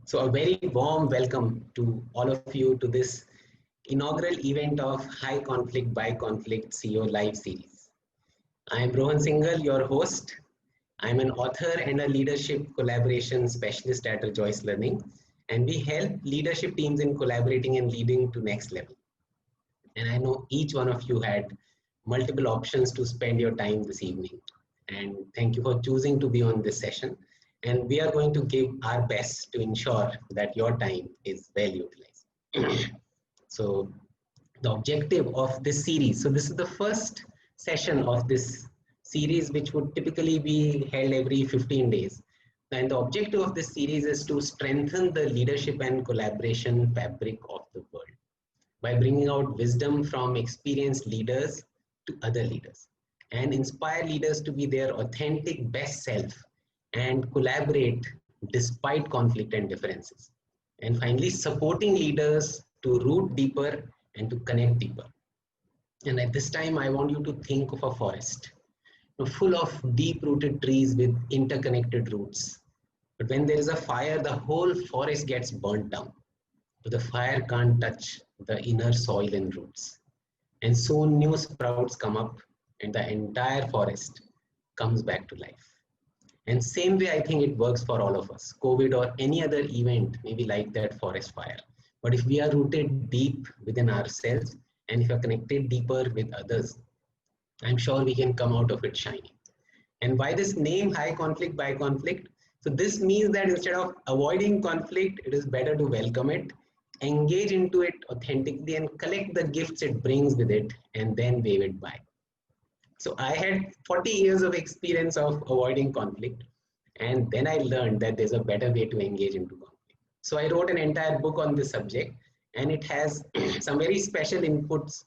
So a very warm welcome to all of you to this inaugural event of High Conflict by Conflict CEO Live Series. I am Rohan Singhal, your host. I am an author and a leadership collaboration specialist at Rejoice Learning, and we help leadership teams in collaborating and leading to next level. And I know each one of you had multiple options to spend your time this evening. And thank you for choosing to be on this session. And we are going to give our best to ensure that your time is well utilized. So the objective of this series, so this is the first session of this series, which would typically be held every 15 days. And the objective of this series is to strengthen the leadership and collaboration fabric of the world by bringing out wisdom from experienced leaders to other leaders and inspire leaders to be their authentic best self and collaborate despite conflict and differences. And finally, supporting leaders to root deeper and to connect deeper. And at this time, I want you to think of a forest full of deep-rooted trees with interconnected roots. But when there is a fire, the whole forest gets burnt down. But the fire can't touch the inner soil and roots. And soon new sprouts come up and the entire forest comes back to life. And same way, I think it works for all of us. COVID or any other event may be like that forest fire. But if we are rooted deep within ourselves and if we are connected deeper with others, I'm sure we can come out of it shining. And by this name, High Conflict by Conflict, so this means that instead of avoiding conflict, it is better to welcome it, engage into it authentically and collect the gifts it brings with it and then wave it by. So I had 40 years of experience of avoiding conflict, and then I learned that there's a better way to engage into conflict. So I wrote an entire book on this subject, and it has some very special inputs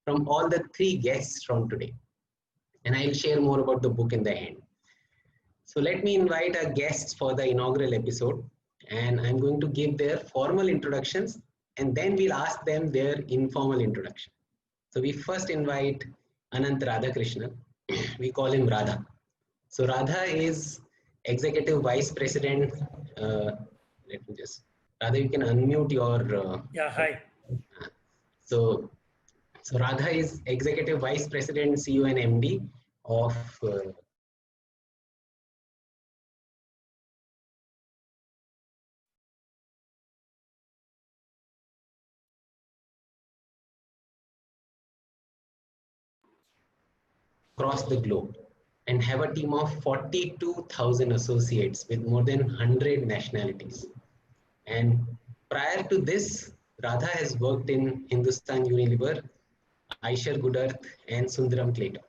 from all the three guests from today. And I'll share more about the book in the end. So let me invite our guests for the inaugural episode, and I'm going to give their formal introductions, and then we'll ask them their informal introduction. So we first invite Anantha Radhakrishnan. We call him Radha. So Radha is Executive Vice President. Radha, you can unmute your... Yeah, hi. So Radha is Executive Vice President, CEO and MD of... across the globe and have a team of 42,000 associates with more than 100 nationalities. And prior to this, Radha has worked in Hindustan Unilever, Eicher Good Earth, and Sundaram Clayton.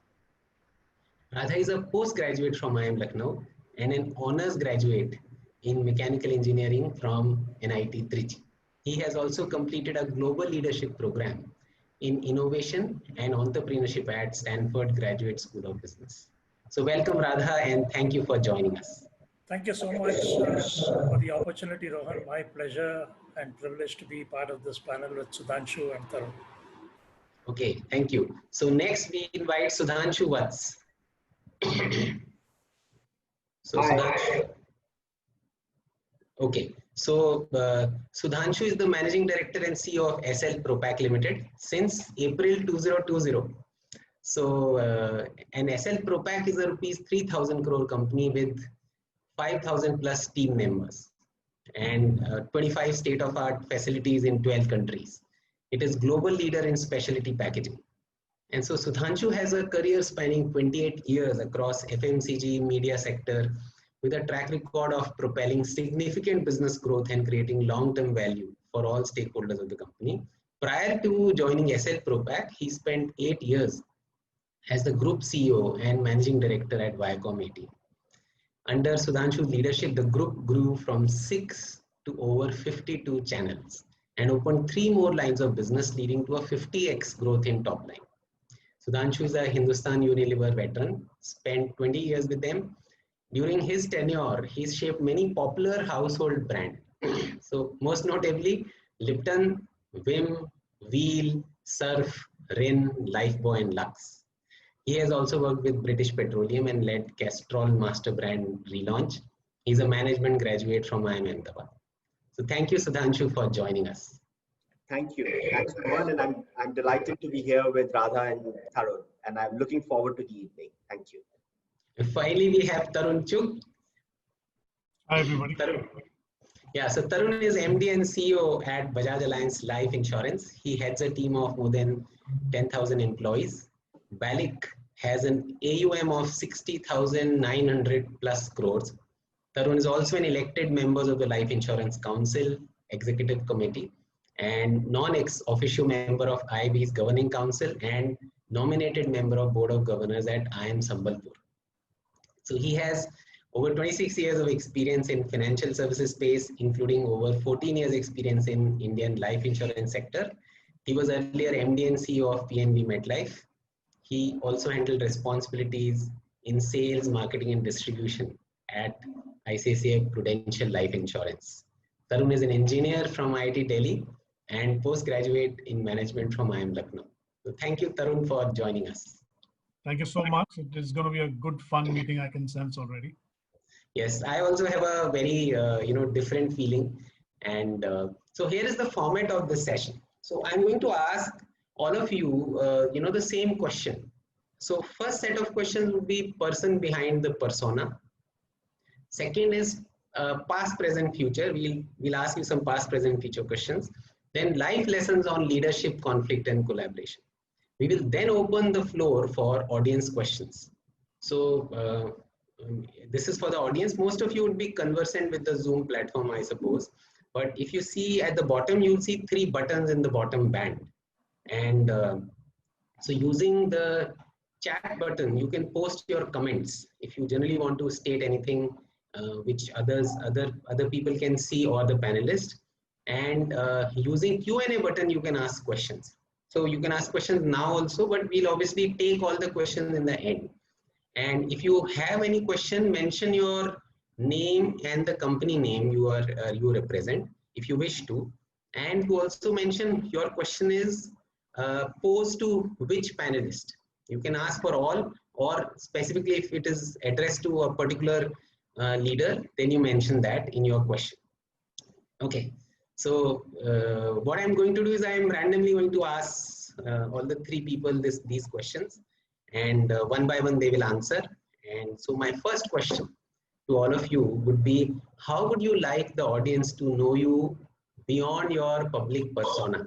Radha is a postgraduate from IIM Lucknow and an honors graduate in mechanical engineering from NIT Trichy. He has also completed a global leadership program in innovation and entrepreneurship at Stanford Graduate School of Business. So welcome Radha and thank you for joining us. Thank you so much for the opportunity, Rohan. My pleasure and privilege to be part of this panel with Sudhanshu and Tarun. Okay, thank you. So next we invite Sudhanshu Vats. So Sudhanshu. Okay. So Sudhanshu is the Managing Director and CEO of Essel Propack Limited since April 2020. So and Essel Propack is a rupees 3,000 crore company with 5,000 plus team members and 25 state-of-art facilities in 12 countries. It is global leader in specialty packaging. And so Sudhanshu has a career spanning 28 years across FMCG, media sector, with a track record of propelling significant business growth and creating long-term value for all stakeholders of the company. Prior to joining Essel Propack, he spent 8 years as the Group CEO and Managing Director at Viacom 18. Under Sudhanshu's leadership, the group grew from 6 to over 52 channels and opened 3 more lines of business, leading to a 50x growth in top line. Sudhanshu is a Hindustan Unilever veteran, spent 20 years with them. During his tenure, he's shaped many popular household brands. So most notably, Lipton, Vim, Wheel, Surf, Rin, Lifebuoy, and Lux. He has also worked with British Petroleum and led Castrol master brand relaunch. He's a management graduate from IIM Ahmedabad. So thank you, Sudhanshu, for joining us. Thank you. Thanks, Rohan, and I'm delighted to be here with Radha and Tarun, and I'm looking forward to the evening. Thank you. And finally, we have Tarun Chugh. Hi, everybody. Tarun. Yeah, so Tarun is MD and CEO at Bajaj Allianz Life Insurance. He heads a team of more than 10,000 employees. BALIC has an AUM of 60,900 plus crores. Tarun is also an elected member of the Life Insurance Council Executive Committee and non-ex officio member of IIB's Governing Council and nominated member of Board of Governors at IIM Sambalpur. So he has over 26 years of experience in financial services space, including over 14 years experience in Indian life insurance sector. He was earlier MD and CEO of PNB MetLife. He also handled responsibilities in sales, marketing, and distribution at ICICI Prudential Life Insurance. Tarun is an engineer from IIT Delhi and postgraduate in management from IIM Lucknow. So thank you, Tarun, for joining us. Thank you so much. It is going to be a good, fun meeting, I can sense already. Yes, I also have a very different feeling. And so here is the format of this session. So I'm going to ask all of you, the same question. So first set of questions would be person behind the persona. Second is past, present, future. We'll ask you some past, present, future questions. Then life lessons on leadership, conflict, and collaboration. We will then open the floor for audience questions. So this is for the audience. Most of you would be conversant with the Zoom platform, I suppose. But if you see at the bottom, you'll see 3 buttons in the bottom band. And so using the chat button, you can post your comments if you generally want to state anything which other people can see, or the panelists. And using Q&A button, you can ask questions. So you can ask questions now also, but we'll obviously take all the questions in the end. And if you have any question, mention your name and the company name you represent, if you wish to. And to also mention your question is posed to which panelist. You can ask for all, or specifically if it is addressed to a particular leader, then you mention that in your question. Okay. So what I'm going to do is I'm randomly going to ask all the 3 people these questions, and one by one they will answer. And so my first question to all of you would be, how would you like the audience to know you beyond your public persona?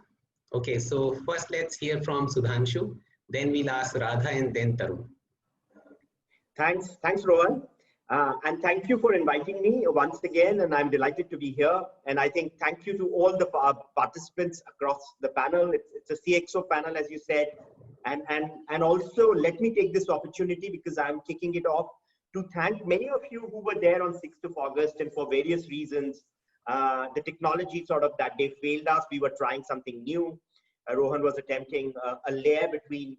Okay, so first let's hear from Sudhanshu, then we'll ask Radha, and then Tarun. Thanks, Rohan. And thank you for inviting me once again, and I'm delighted to be here. And I think thank you to all the participants across the panel. It's a CXO panel, as you said. And also let me take this opportunity, because I'm kicking it off, to thank many of you who were there on 6th of August, and for various reasons, the technology sort of that day failed us. We were trying something new. Rohan was attempting a layer between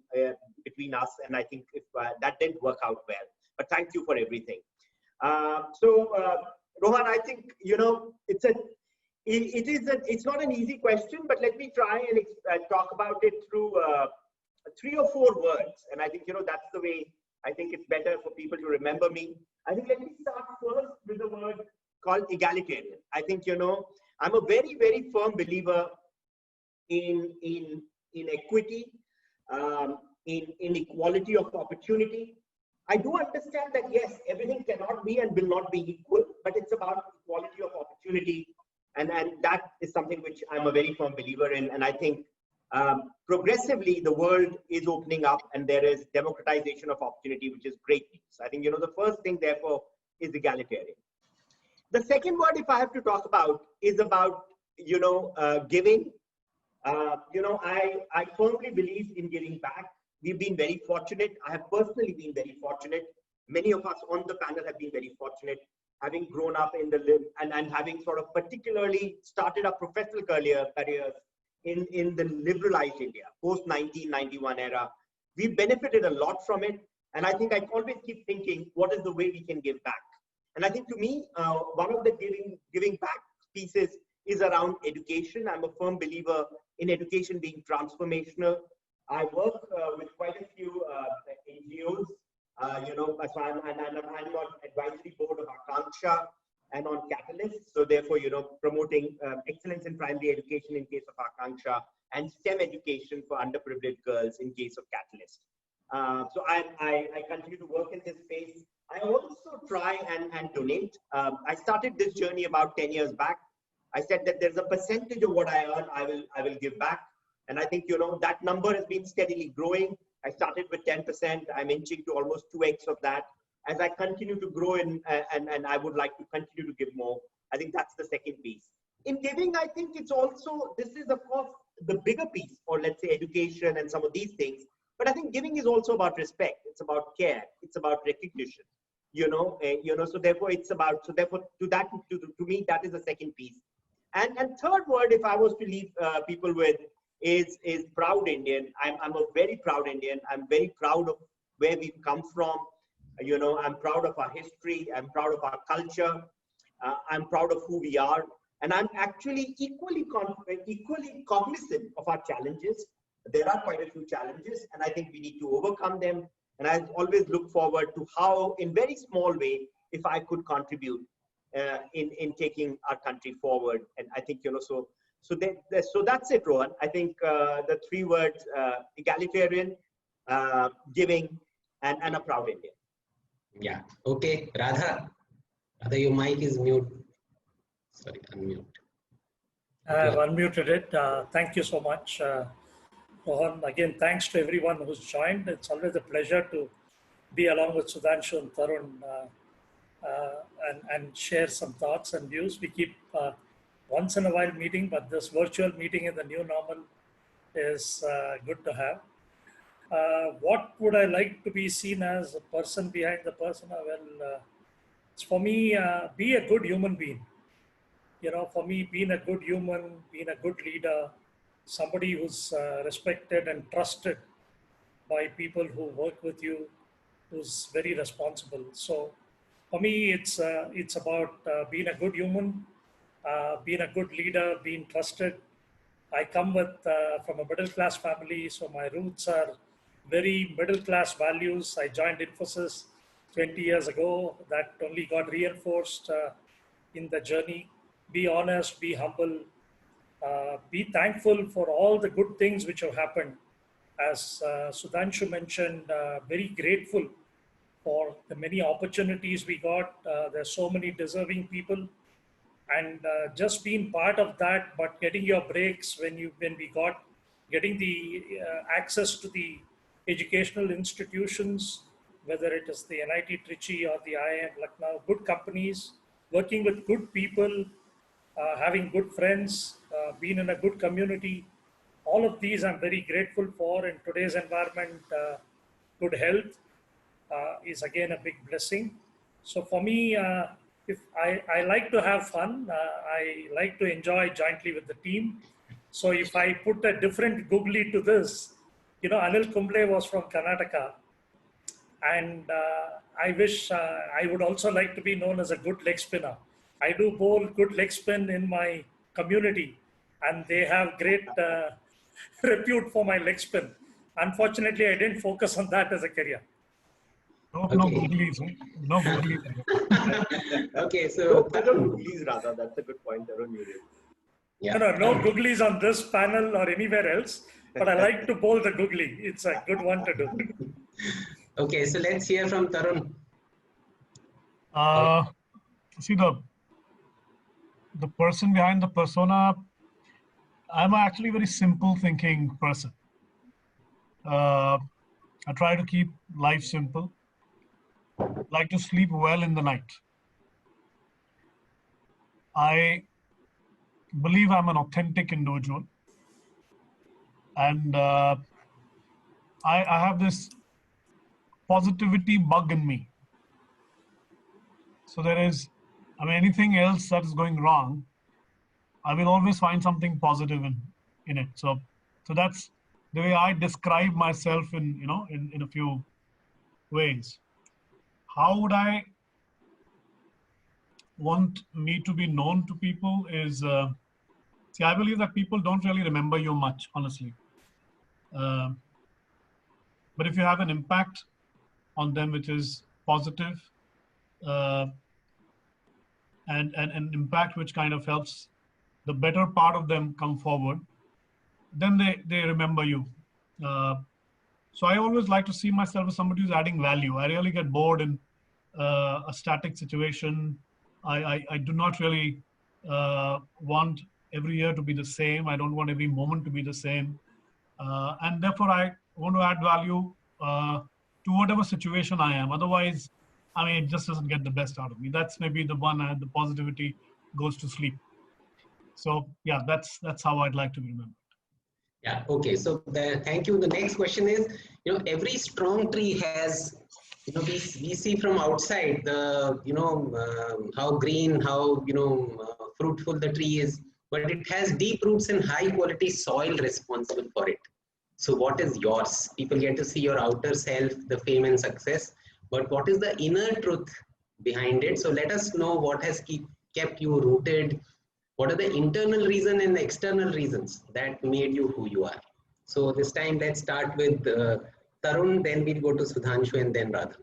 us, and I think that didn't work out well. But thank you for everything. Rohan, I think it's not an easy question, but let me try and talk about it through 3 or 4 words. And I think that's the way I think it's better for people to remember me. I think let me start first with the word called egalitarian. I think I'm a very, very firm believer in equity, in equality of opportunity. I do understand that, yes, everything cannot be and will not be equal, but it's about equality of opportunity. And that is something which I'm a very firm believer in. And I think progressively the world is opening up, and there is democratization of opportunity, which is great news. I think, the first thing, therefore, is egalitarian. The second word, if I have to talk about, is about, giving. I firmly believe in giving back. We've been very fortunate. I have personally been very fortunate. Many of us on the panel have been very fortunate, having grown up in and having sort of particularly started our professional careers in the liberalized India, post-1991 era. We've benefited a lot from it. And I think I always keep thinking, what is the way we can give back? And I think to me, one of the giving back pieces is around education. I'm a firm believer in education being transformational. I work with quite a few NGOs, so I'm on advisory board of Akanksha, and on catalysts. So therefore, promoting excellence in primary education in case of Akanksha, and STEM education for underprivileged girls in case of Catalyst. So I continue to work in this space. I also try and donate. I started this journey about 10 years back. I said that there's a percentage of what I earn, I will give back. And I think, that number has been steadily growing. I started with 10%. I'm inching to almost 2x of that. As I continue to grow and I would like to continue to give more. I think that's the second piece. In giving, I think it's also, this is of course the bigger piece, or let's say education and some of these things. But I think giving is also about respect. It's about care. It's about recognition. So therefore it's about, so therefore to me, that is the second piece. And third word, if I was to leave people with, is proud Indian. I'm a very proud Indian. I'm very proud of where we've come from. I'm proud of our history. I'm proud of our culture. I'm proud of who we are. And I'm actually equally cognizant of our challenges. There are quite a few challenges, and I think we need to overcome them. And I always look forward to how, in very small way, if I could contribute in taking our country forward. And I think, so that's it, Rohan. I think the three words, egalitarian, giving, and a proud Indian. Yeah. Okay, Radha, your mic is mute. Sorry, unmute. I have unmuted it. Thank you so much, Rohan. Again, thanks to everyone who's joined. It's always a pleasure to be along with Sudhanshu and Tarun and share some thoughts and views. We keep once in a while meeting, but this virtual meeting in the new normal is good to have. What would I like to be seen as a person behind the persona? Well, it's for me, be a good human being. For me, being a good human, being a good leader, somebody who's respected and trusted by people who work with you, who's very responsible. So for me, it's about being a good human, being a good leader, being trusted. I come from a middle class family, so my roots are very middle class values. I joined Infosys 20 years ago. That only got reinforced in the journey. Be honest, be humble, be thankful for all the good things which have happened. As Sudhanshu mentioned, very grateful for the many opportunities we got. There's so many deserving people, and just being part of that, but getting your breaks when we got getting the access to the educational institutions, whether it is the NIT Trichy or the IIM Lucknow, good companies, working with good people, having good friends, being in a good community. All of these I'm very grateful for. In today's environment, good health is again a big blessing. So for me, if I like to have fun, I like to enjoy jointly with the team. So if I put a different googly to this, Anil Kumble was from Karnataka, and I wish I would also like to be known as a good leg spinner. I do bowl good leg spin in my community, and they have great repute for my leg spin. Unfortunately, I didn't focus on that as a career. No googlies, huh? No googlies. Okay, so googlies, rather. That's a good point, Tarun. Yeah. No googlies on this panel or anywhere else, but I like to bowl the googly. It's a good one to do. Okay, so let's hear from Tarun. See, the person behind the persona, I'm actually a very simple thinking person. I try to keep life simple. Like to sleep well in the night. I believe I'm an authentic individual. And I have this positivity bug in me. So there is, anything else that is going wrong, I will always find something positive in it. So that's the way I describe myself in a few ways. How would I want me to be known to people is, see, I believe that people don't really remember you much, honestly. But if you have an impact on them, which is positive, and an impact which kind of helps the better part of them come forward, then they remember you. So I always like to see myself as somebody who's adding value. I really get bored in a static situation. I do not really want every year to be the same. I don't want every moment to be the same. And therefore, I want to add value to whatever situation I am. Otherwise, I mean, it just doesn't get the best out of me. That's maybe the one, the positivity goes to sleep. So yeah, that's how I'd like to be remembered. Yeah. Okay. So thank you. The next question is, every strong tree has, we see from outside the, how green, how, fruitful the tree is, but it has deep roots and high quality soil responsible for it. So what is yours? People get to see your outer self, the fame and success, but what is the inner truth behind it? So let us know what has kept you rooted. What are the internal reasons and the external reasons that made you who you are? So this time, let's start with Tarun, then we'll go to Sudhanshu and then Radha.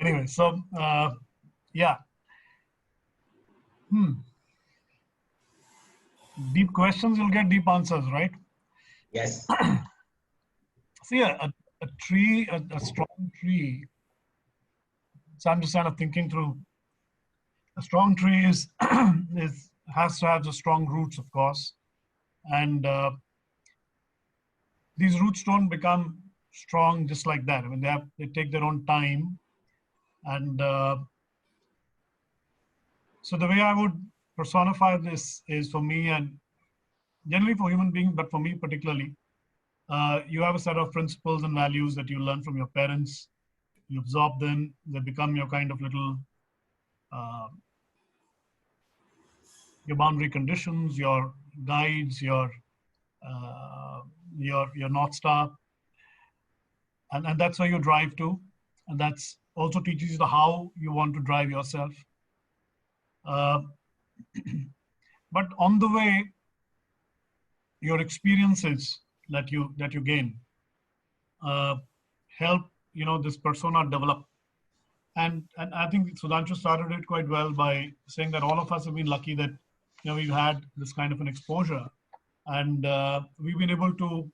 Anyway, so yeah. Deep questions, you'll get deep answers, right? Yes. See, a tree, a strong tree. So I'm just kind of thinking through. A strong tree has to have the strong roots, of course, and these roots don't become strong just like that. I mean, they take their own time, and so the way I would personify this is, for me, and generally for human beings, but for me particularly, you have a set of principles and values that you learn from your parents. You absorb them; they become your kind of little your boundary conditions, your guides, your North Star, and that's where you drive to, and that's also teaches you the how you want to drive yourself. But on the way, your experiences that you gain help this persona develop. And I think Sudhanshu started it quite well by saying that all of us have been lucky that we've had this kind of an exposure, and we've been able to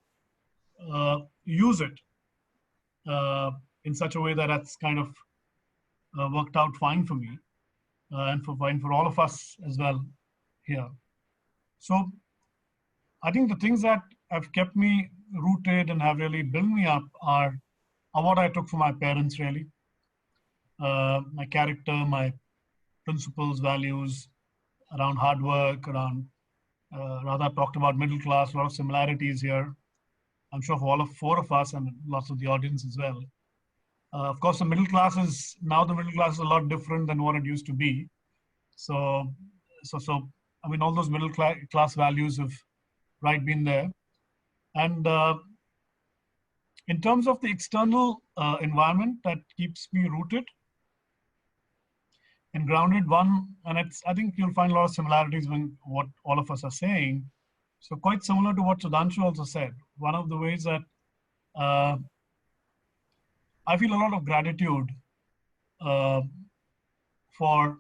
use it in such a way that that's kind of worked out fine for me and fine for all of us as well here. So I think the things that have kept me rooted and have really built me up are what I took from my parents, really. My character, my principles, values around hard work, around Radha talked about middle class, a lot of similarities here. I'm sure for all of four of us and lots of the audience as well. Of course, the middle class is a lot different than what it used to be. So I mean, all those middle class values have been there. And in terms of the external environment that keeps me rooted and grounded, I think you'll find a lot of similarities in what all of us are saying. So quite similar to what Sudhanshu also said. One of the ways that I feel a lot of gratitude for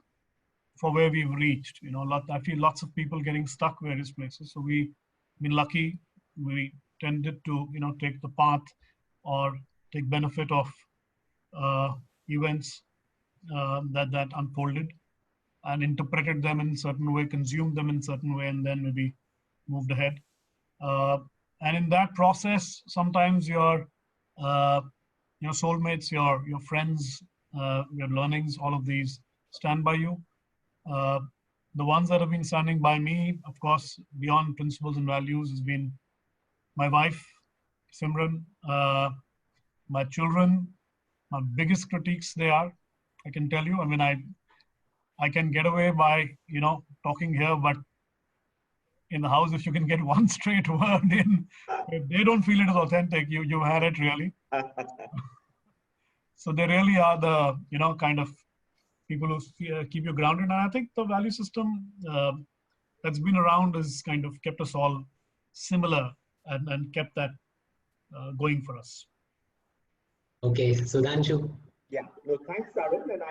where we've reached. I feel lots of people getting stuck various places. So we've been lucky. We tended to take the path or take benefit of events that unfolded and interpreted them in a certain way, consumed them in a certain way, and then maybe moved ahead. And in that process, sometimes your soulmates, your friends, your learnings, all of these stand by you. The ones that have been standing by me, of course, beyond principles and values, has been my wife, Simran, my children. My biggest critiques they are, I can tell you. I mean, I can get away by talking here, but in the house, if you can get one straight word in, if they don't feel it as authentic, you had it really. So they really are the kind of people who keep you grounded. And I think the value system that's been around has kind of kept us all similar and kept that going for us. Okay, Sudhanshu. Yeah, no, thanks, Tarun. And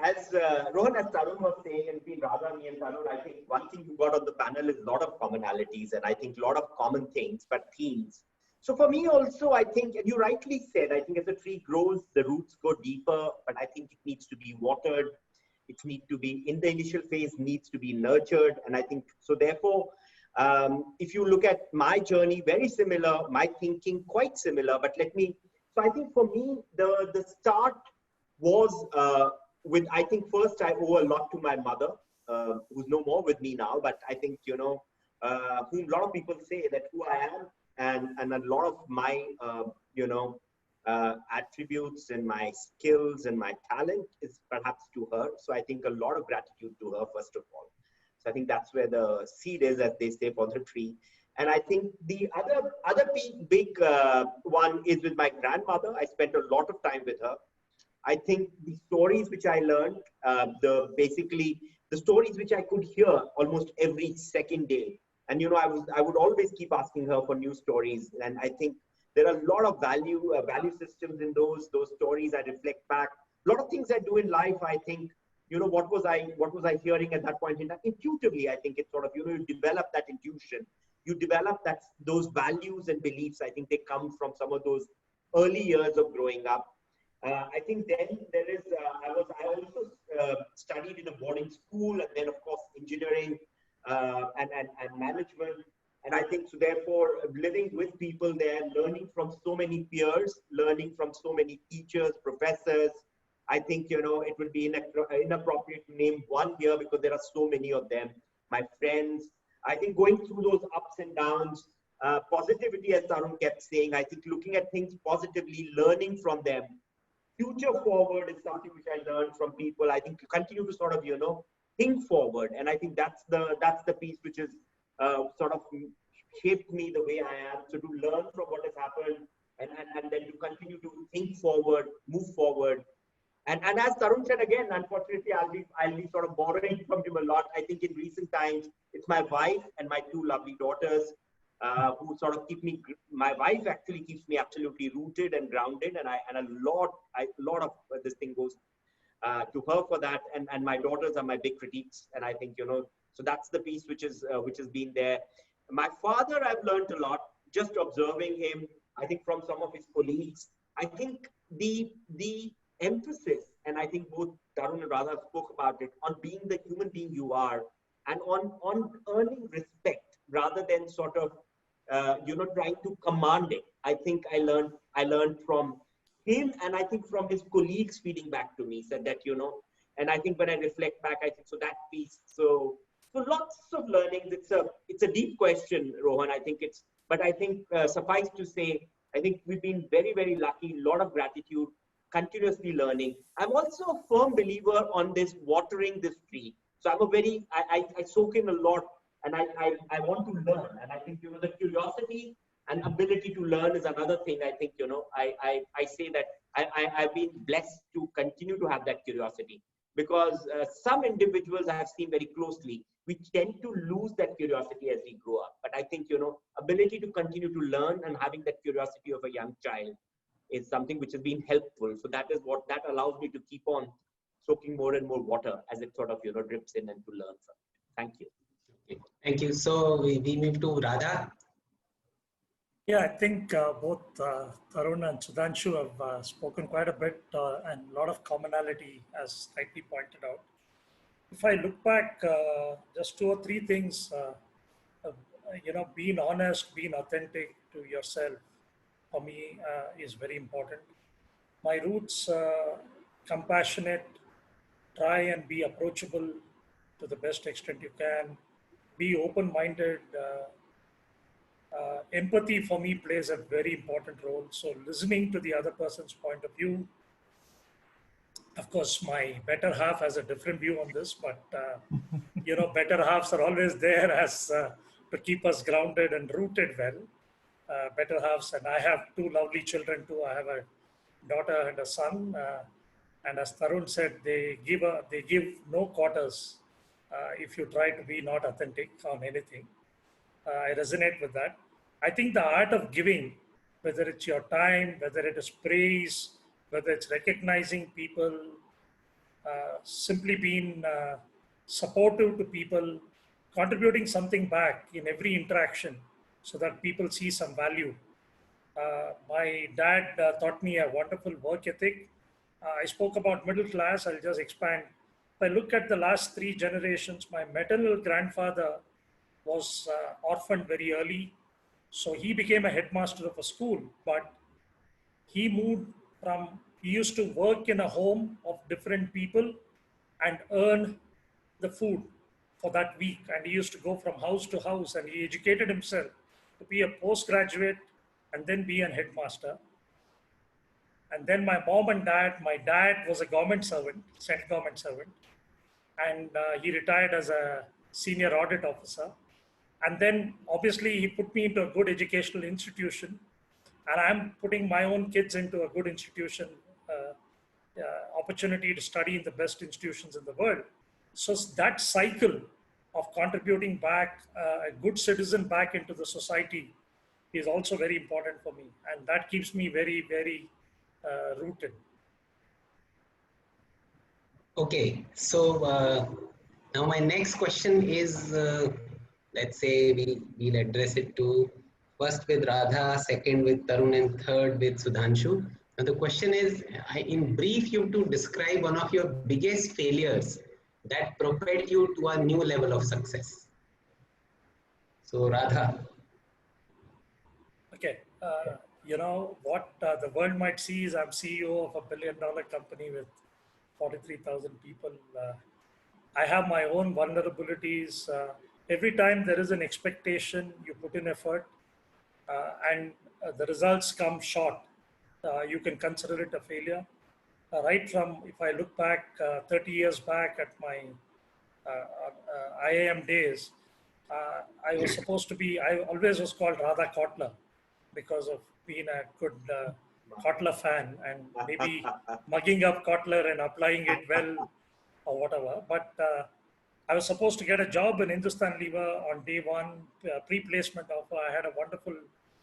as Rohan, as Tarun was saying, and between Radha, me and Tarun, I think one thing you got on the panel is a lot of commonalities, and I think a lot of common things, but themes. So for me also, I think, and you rightly said, I think as a tree grows, the roots go deeper, but I think it needs to be watered. It needs to be, in the initial phase, needs to be nurtured. And I think, so therefore, if you look at my journey, very similar, my thinking quite similar, but let me, so I think for me, the start was with, I think first I owe a lot to my mother, who's no more with me now, but I think, you know, whom a lot of people say that who I am and a lot of my, you know, attributes and my skills and my talent is perhaps to her. So I think a lot of gratitude to her, first of all. So I think that's where the seed is, as they say, for the tree. And I think the other big one is with my grandmother. I spent a lot of time with her. I think the stories which I learned, basically the stories which I could hear almost every second day. And, you know, I would always keep asking her for new stories. And I think there are a lot of value systems in those stories. I reflect back. A lot of things I do in life, I think, you know, what was I hearing at that point in time? Intuitively, I think it's sort of, you know, you develop that intuition. You develop those values and beliefs. I think they come from some of those early years of growing up. I think then there is, I also studied in a boarding school, and then of course engineering and management. And I think so therefore living with people there, learning from so many peers, learning from so many teachers, professors. I think, you know, it would be inappropriate to name one here because there are so many of them. My friends, I think going through those ups and downs, positivity, as Tarun kept saying, I think looking at things positively, learning from them. Future forward is something which I learned from people. I think to continue to sort of, you know, think forward. And I think that's the piece which is sort of shaped me the way I am. So to learn from what has happened and then to continue to think forward, move forward. And as Tarun said again, unfortunately, I'll be sort of borrowing from him a lot. I think in recent times, it's my wife and my two lovely daughters who sort of keep me. My wife actually keeps me absolutely rooted and grounded, and a lot of this thing goes to her for that. And my daughters are my big critiques, and I think, you know, so that's the piece which has been there. My father, I've learned a lot just observing him. I think from some of his colleagues. I think the emphasis, and I think both Tarun and Radha spoke about it, on being the human being you are and on earning respect rather than sort of, you know, trying to command it. I think I learned from him, and I think from his colleagues feeding back to me, said that, you know, and I think when I reflect back, I think so that piece, so lots of learnings. It's a deep question, Rohan. I think but I think suffice to say, I think we've been very, very lucky, a lot of gratitude, continuously learning. I'm also a firm believer on this watering this tree. So I soak in a lot, and I want to learn. And I think, you know, the curiosity and ability to learn is another thing. I think, you know, I say that I've been blessed to continue to have that curiosity, because some individuals I have seen very closely, we tend to lose that curiosity as we grow up. But I think, you know, ability to continue to learn and having that curiosity of a young child is something which has been helpful. So that is what that allows me to keep on soaking more and more water as it sort of, you know, drips in and to learn from it. Thank you. Okay. Thank you. So we move to Radha. Yeah, I think both Tarun and Sudhanshu have spoken quite a bit and a lot of commonality, as rightly pointed out. If I look back, just 2 or 3 things, you know, being honest, being authentic to yourself, for me is very important. My roots, compassionate, try and be approachable to the best extent you can, be open-minded. Empathy for me plays a very important role. So listening to the other person's point of view. Of course, my better half has a different view on this, but you know, better halves are always there as to keep us grounded and rooted well. Better halves, and I have 2 lovely children too. I have a daughter and a son, and as Tarun said, they give no quarters if you try to be not authentic on anything. I resonate with that. I think the art of giving, whether it's your time, whether it is praise, whether it's recognizing people, simply being supportive to people, contributing something back in every interaction so that people see some value. My dad taught me a wonderful work ethic. I spoke about middle class, I'll just expand. If I look at the last 3 generations, my maternal grandfather was orphaned very early. So he became a headmaster of a school, but he moved he used to work in a home of different people and earn the food for that week. And he used to go from house to house and he educated himself to be a postgraduate and then be an headmaster. And then my mom and dad, my dad was a government servant, central government servant, and he retired as a senior audit officer. And then obviously he put me into a good educational institution, and I'm putting my own kids into a good institution, opportunity to study in the best institutions in the world. So that cycle of contributing back, a good citizen back into the society is also very important for me. And that keeps me very, very rooted. Okay, so now my next question is, let's say we'll address it to first with Radha, second with Tarun, and third with Sudhanshu. Now the question is, in brief, you to describe one of your biggest failures that propelled you to a new level of success. So Radha. Okay, you know what the world might see is I'm CEO of a billion-dollar company with 43,000 people. I have my own vulnerabilities. Every time there is an expectation, you put in effort, and the results come short. You can consider it a failure. Right from, if I look back 30 years back at my IAM days, I was supposed to be, I always was called Radha Kotler because of being a good Kotler fan and maybe mugging up Kotler and applying it well or whatever. But I was supposed to get a job in Hindustan Lever on day one, pre-placement offer. I had a wonderful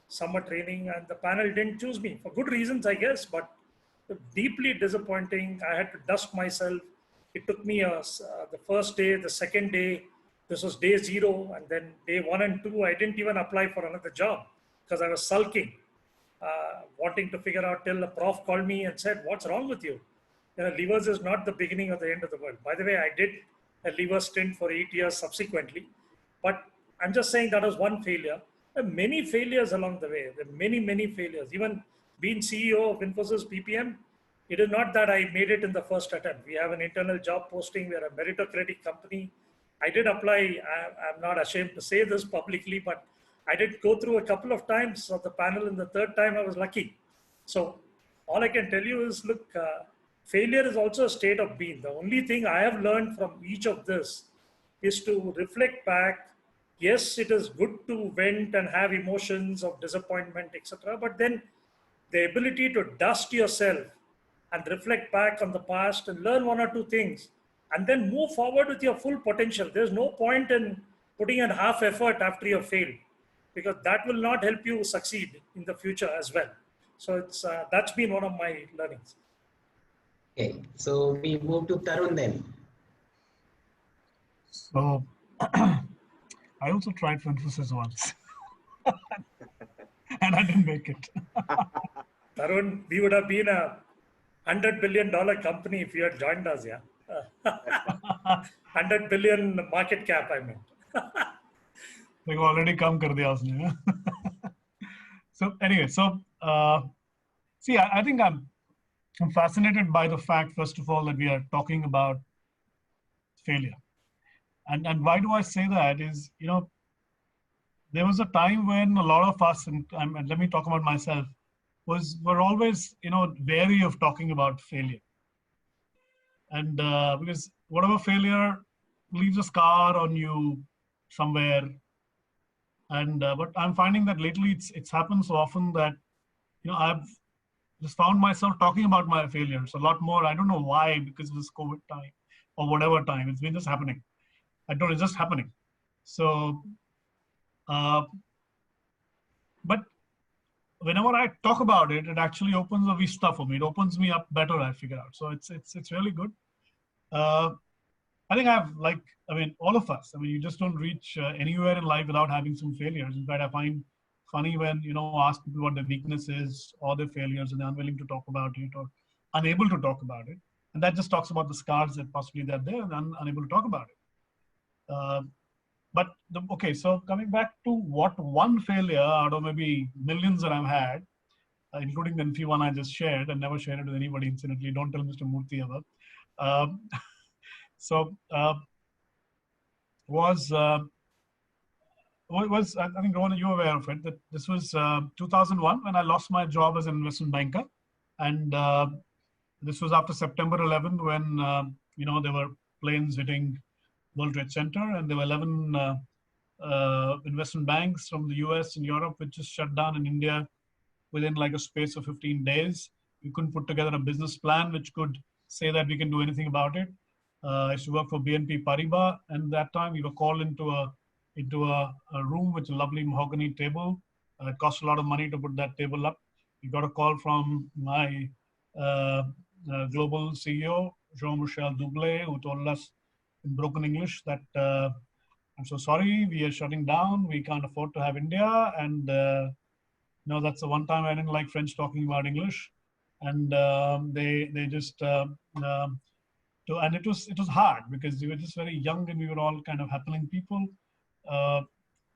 summer training and the panel didn't choose me for good reasons, I guess, but deeply disappointing. I had to dust myself. It took me the first day, the second day, this was day 0, and then day 1 and 2, I didn't even apply for another job because I was sulking, wanting to figure out till a prof called me and said, "What's wrong with you? Levers is not the beginning of the end of the world." By the way, I did a lever stint for 8 years subsequently, but I'm just saying that was one failure. There are many failures along the way. There are many, many failures. Even being CEO of Infosys BPM, it is not that I made it in the first attempt. We have an internal job posting. We are a meritocratic company. I did apply. I'm not ashamed to say this publicly, but I did go through a couple of times of the panel, and the third time I was lucky. So all I can tell you is, look, failure is also a state of being. The only thing I have learned from each of this is to reflect back. Yes, it is good to vent and have emotions of disappointment, etc. But then the ability to dust yourself and reflect back on the past and learn 1 or 2 things and then move forward with your full potential. There's no point in putting in half effort after you've failed, because that will not help you succeed in the future as well. So it's that's been one of my learnings. Okay, so we move to Tarun then. So I also tried for Infosys once and I didn't make it. Tarun, we would have been a $100 billion company if you had joined us, yeah. 100 billion market cap, I meant. Like already come kar diya usne. So anyway, so see, I think I'm fascinated by the fact, first of all, that we are talking about failure. And why do I say that is, there was a time when a lot of us, and let me talk about myself, were always, wary of talking about failure. And because whatever failure leaves a scar on you somewhere. And but I'm finding that lately it's happened so often that, I've just found myself talking about my failures a lot more. I don't know why, because of this COVID time or whatever time. It's been just happening. It's just happening. So, but whenever I talk about it, it actually opens a vista for me. It opens me up better, I figure out. So it's really good. I think all of us, you just don't reach anywhere in life without having some failures. In fact, I find funny when, ask people what their weakness is or their failures and they're unwilling to talk about it or unable to talk about it. And that just talks about the scars that possibly they're there and unable to talk about it. So coming back to what one failure out of maybe millions that I've had, including the NFI one I just shared and never shared it with anybody, incidentally, don't tell Mr. Murthy ever. I think, Rohan, you're aware of it, that this was 2001 when I lost my job as an investment banker. And this was after September 11 when, there were planes hitting World Trade Center and there were 11 investment banks from the US and Europe which just shut down in India within like a space of 15 days. We couldn't put together a business plan which could say that we can do anything about it. I used to work for BNP Paribas, and that time we were called into a room with a lovely mahogany table. It cost a lot of money to put that table up. We got a call from my global CEO, Jean-Michel Doublé, who told us in broken English that I'm so sorry, we are shutting down. We can't afford to have India. And that's the one time I didn't like French talking about English. And they just and it was hard because we were just very young and we were all kind of happening people.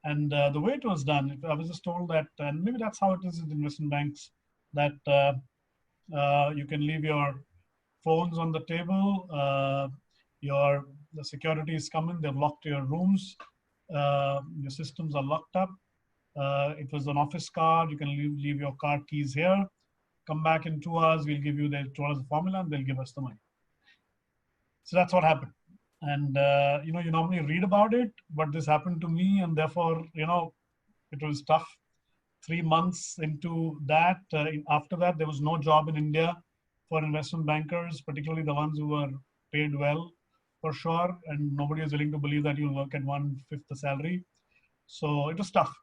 And the way it was done, I was just told that, and maybe that's how it is in investment banks, that you can leave your phones on the table, the security is coming, they've locked your rooms, your systems are locked up. It was an office card, you can leave your car keys here, come back in 2 hours, we'll give you the 2 hours of formula and they'll give us the money. So that's what happened. And, you normally read about it, but this happened to me. And therefore, it was tough. 3 months into that, after that, there was no job in India for investment bankers, particularly the ones who were paid well, for sure. And nobody was willing to believe that you'll work at 1/5 the salary. So it was tough.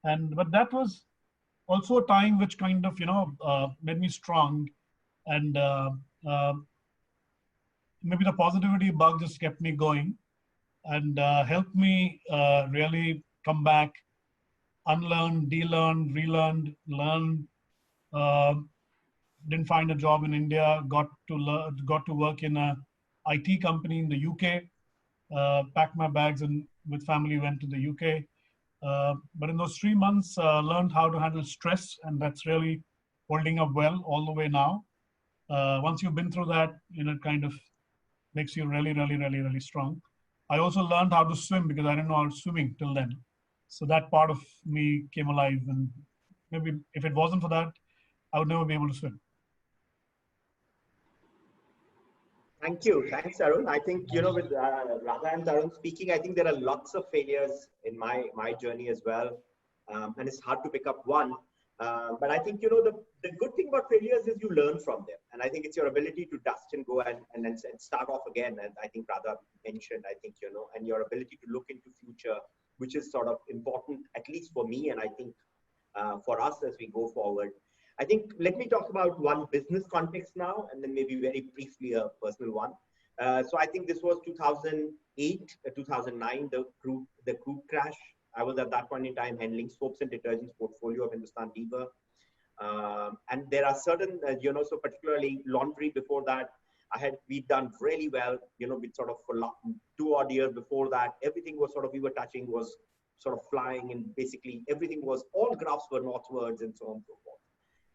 But that was also a time which kind of, made me strong. And maybe the positivity bug just kept me going and helped me really come back, unlearn, de-learn, relearn, learn. Didn't find a job in India, got to work in a IT company in the UK, packed my bags and with family went to the UK. But in those 3 months, learned how to handle stress, and that's really holding up well all the way now. Once you've been through that, it kind of makes you really, really, really, really strong. I also learned how to swim because I didn't know how to swimming till then. So that part of me came alive, and maybe if it wasn't for that, I would never be able to swim. Thank you. Thanks, Tarun. I think, with Radha and Tarun speaking, I think there are lots of failures in my journey as well. And it's hard to pick up one. But I think, the good thing about failures is you learn from them. And I think it's your ability to dust and go and then start off again. And I think Radha mentioned, I think, and your ability to look into future, which is sort of important, at least for me. And I think for us as we go forward. I think, let me talk about one business context now, and then maybe very briefly a personal one. So I think this was 2008, 2009, the crude crash. I was at that point in time handling soaps and detergents portfolio of Hindustan Lever. And there are certain, so particularly laundry before that, we'd done really well, with sort of for 2 odd years before that, everything was sort of, we were touching was sort of flying, and basically everything was, all graphs were northwards and so on and so forth.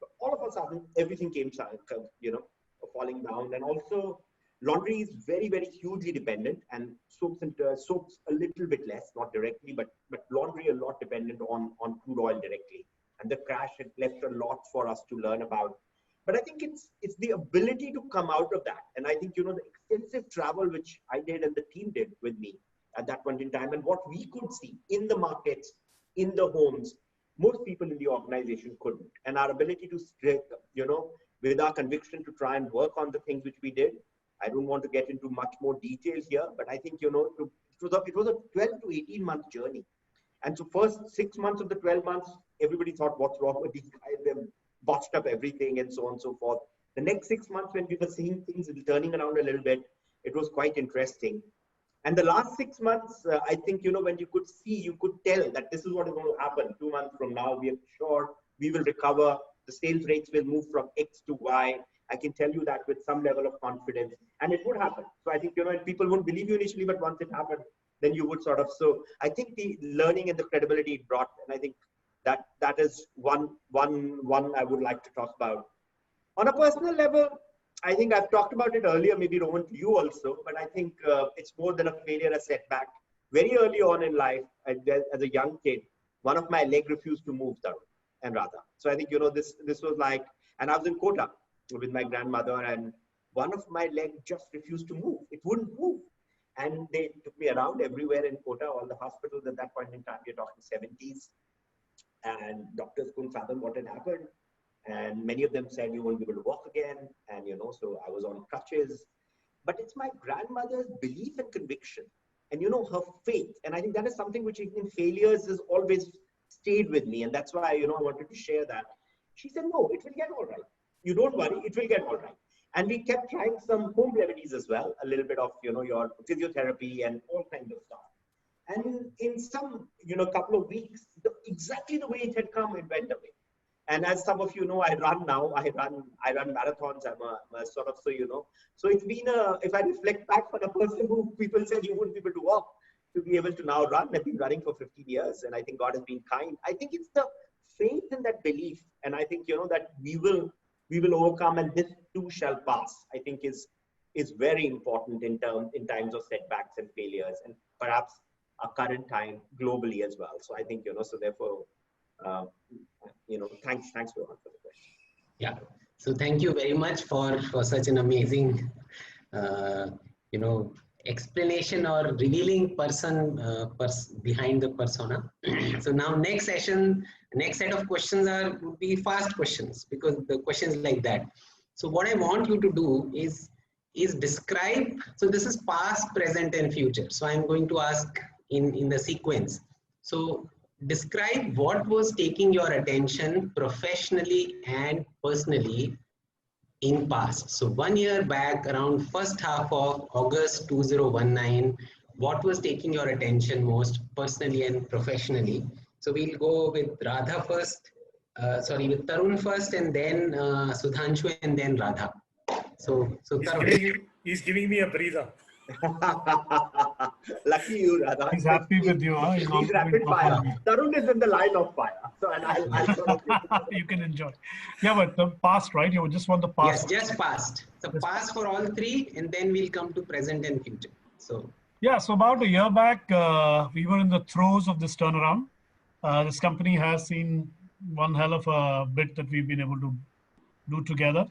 But all of a sudden, everything came, falling down. And also laundry is very, very hugely dependent, and soaps a little bit less, not directly, but laundry a lot dependent on crude oil directly. And the crash had left a lot for us to learn about. But I think it's the ability to come out of that. And I think, the extensive travel which I did and the team did with me at that point in time, and what we could see in the markets, in the homes, most people in the organization couldn't. And our ability to, with our conviction to try and work on the things which we did. I don't want to get into much more details here, but I think, it was a 12 to 18 month journey. And so first 6 months of the 12 months, everybody thought, what's wrong with these guys? They've botched up everything and so on and so forth. The next 6 months, when we were seeing things turning around a little bit, it was quite interesting. And the last 6 months, I think, when you could see, you could tell that this is what is going to happen. 2 months from now, we are sure we will recover. The sales rates will move from X to Y. I can tell you that with some level of confidence, and it would happen. So I think, and people wouldn't believe you initially, but once it happened, then you would sort of, so I think the learning and the credibility it brought, and I think that is one I would like to talk about. On a personal level, I think I've talked about it earlier, maybe Rohan to you also, but I think it's more than a failure, a setback. Very early on in life, as a young kid, one of my leg refused to move, Tarun and Radha. So I think, this was like, and I was in Kota with my grandmother, and one of my legs just refused to move. It wouldn't move. And they took me around everywhere in Kota, all the hospitals at that point in time, we're talking 70s. And doctors couldn't fathom what had happened. And many of them said, you won't be able to walk again. And, so I was on crutches. But it's my grandmother's belief and conviction and, her faith. And I think that is something which in failures has always stayed with me. And that's why, I wanted to share that. She said, no, it will get all right. You don't worry, it will get all right. And we kept trying some home remedies as well, a little bit of, your physiotherapy and all kinds of stuff. And in some, couple of weeks, exactly the way it had come, it went away. And as some of you know, I run now. I run marathons. I'm a sort of, so it's been if I reflect back on a person who people said you wouldn't be able to walk, to be able to now run. I've been running for 15 years, and I think God has been kind. I think it's the faith and that belief, and I think that we will overcome, and this too shall pass. I think is very important in times of setbacks and failures, and perhaps our current time globally as well. So I think so therefore. Thanks Rohan for the question. Yeah. So thank you very much for such an amazing, explanation or revealing person behind the persona. So now next set of questions would be fast questions, because the questions like that. So what I want you to do is describe. So this is past, present, and future. So I'm going to ask in the sequence. So describe what was taking your attention professionally and personally in past. So 1 year back, around first half of August 2019, what was taking your attention most personally and professionally? So we'll go with Radha first, with Tarun first, and then Sudhanshu, and then Radha. So Tarun. He's giving me a breather. Lucky you, Radha. He's happy with you. Huh? He's rapid fire. Tarun is in the line of fire. So, and I'll sort of you can enjoy. Yeah, but the past, right? You just want the past. Yes, just past. So past for all three, and then we'll come to present and future. So yeah, so about a year back, we were in the throes of this turnaround. This company has seen one hell of a bit that we've been able to do together.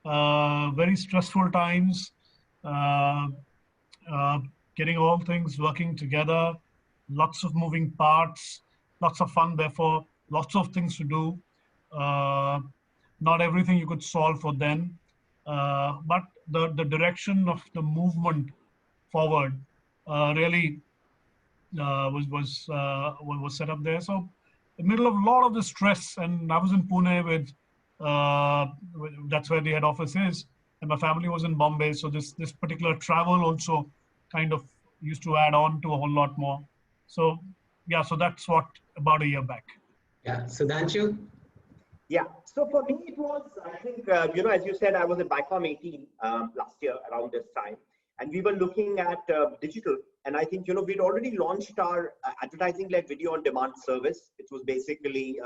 Very stressful times. Getting all things working together, lots of moving parts, lots of fun, therefore, lots of things to do. Not everything you could solve for then, but the direction of the movement forward really was set up there. So in the middle of a lot of the stress, and I was in Pune with, that's where the head office is, and my family was in Bombay. So this particular travel also kind of used to add on to a whole lot more. So yeah, so that's what about a year back. Yeah, Sudhanshu? Yeah, so for me it was, I think, as you said, I was at Bicom 18 last year around this time, and we were looking at digital. And I think, we'd already launched our advertising-led video on demand service. It was basically,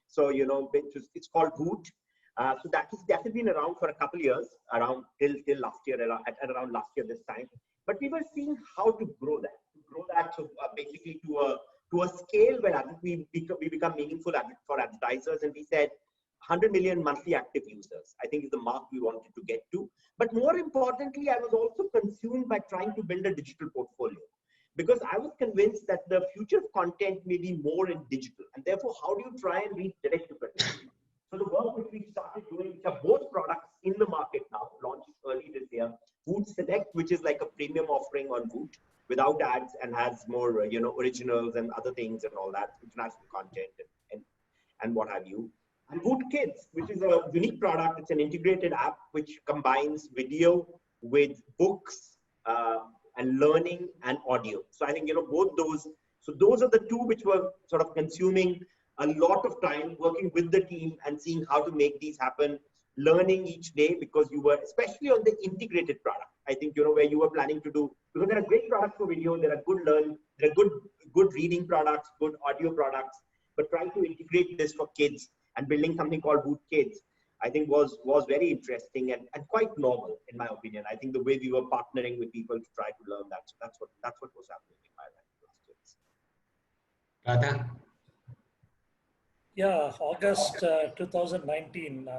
it's called Boot. So that has been around for a couple of years, around till last year, at around last year this time. But we were seeing how to grow that. So basically to a scale where we become meaningful for advertisers. And we said 100 million monthly active users, I think is the mark we wanted to get to. But more importantly, I was also consumed by trying to build a digital portfolio, because I was convinced that the future of content may be more in digital. And therefore, how do you try and reach direct to consumer? So the work which we started doing, which are both products in the market now, launched early this year, Boots and Select, which is like a premium offering on Boot without ads and has more, originals and other things and all that, international content and what have you. And Boot Kids, which is a unique product. It's an integrated app which combines video with books and learning and audio. So I think, both those. So those are the two which were sort of consuming a lot of time working with the team and seeing how to make these happen, learning each day, because you were, especially on the integrated product, I think, where you were planning to do, because there are great products for video, there are good reading products, good audio products, but trying to integrate this for kids and building something called Boot Kids, I think was very interesting and quite normal, in my opinion. I think the way we were partnering with people to try to learn that, so that's what was happening in my life last year. Radha? Yeah, August 2019.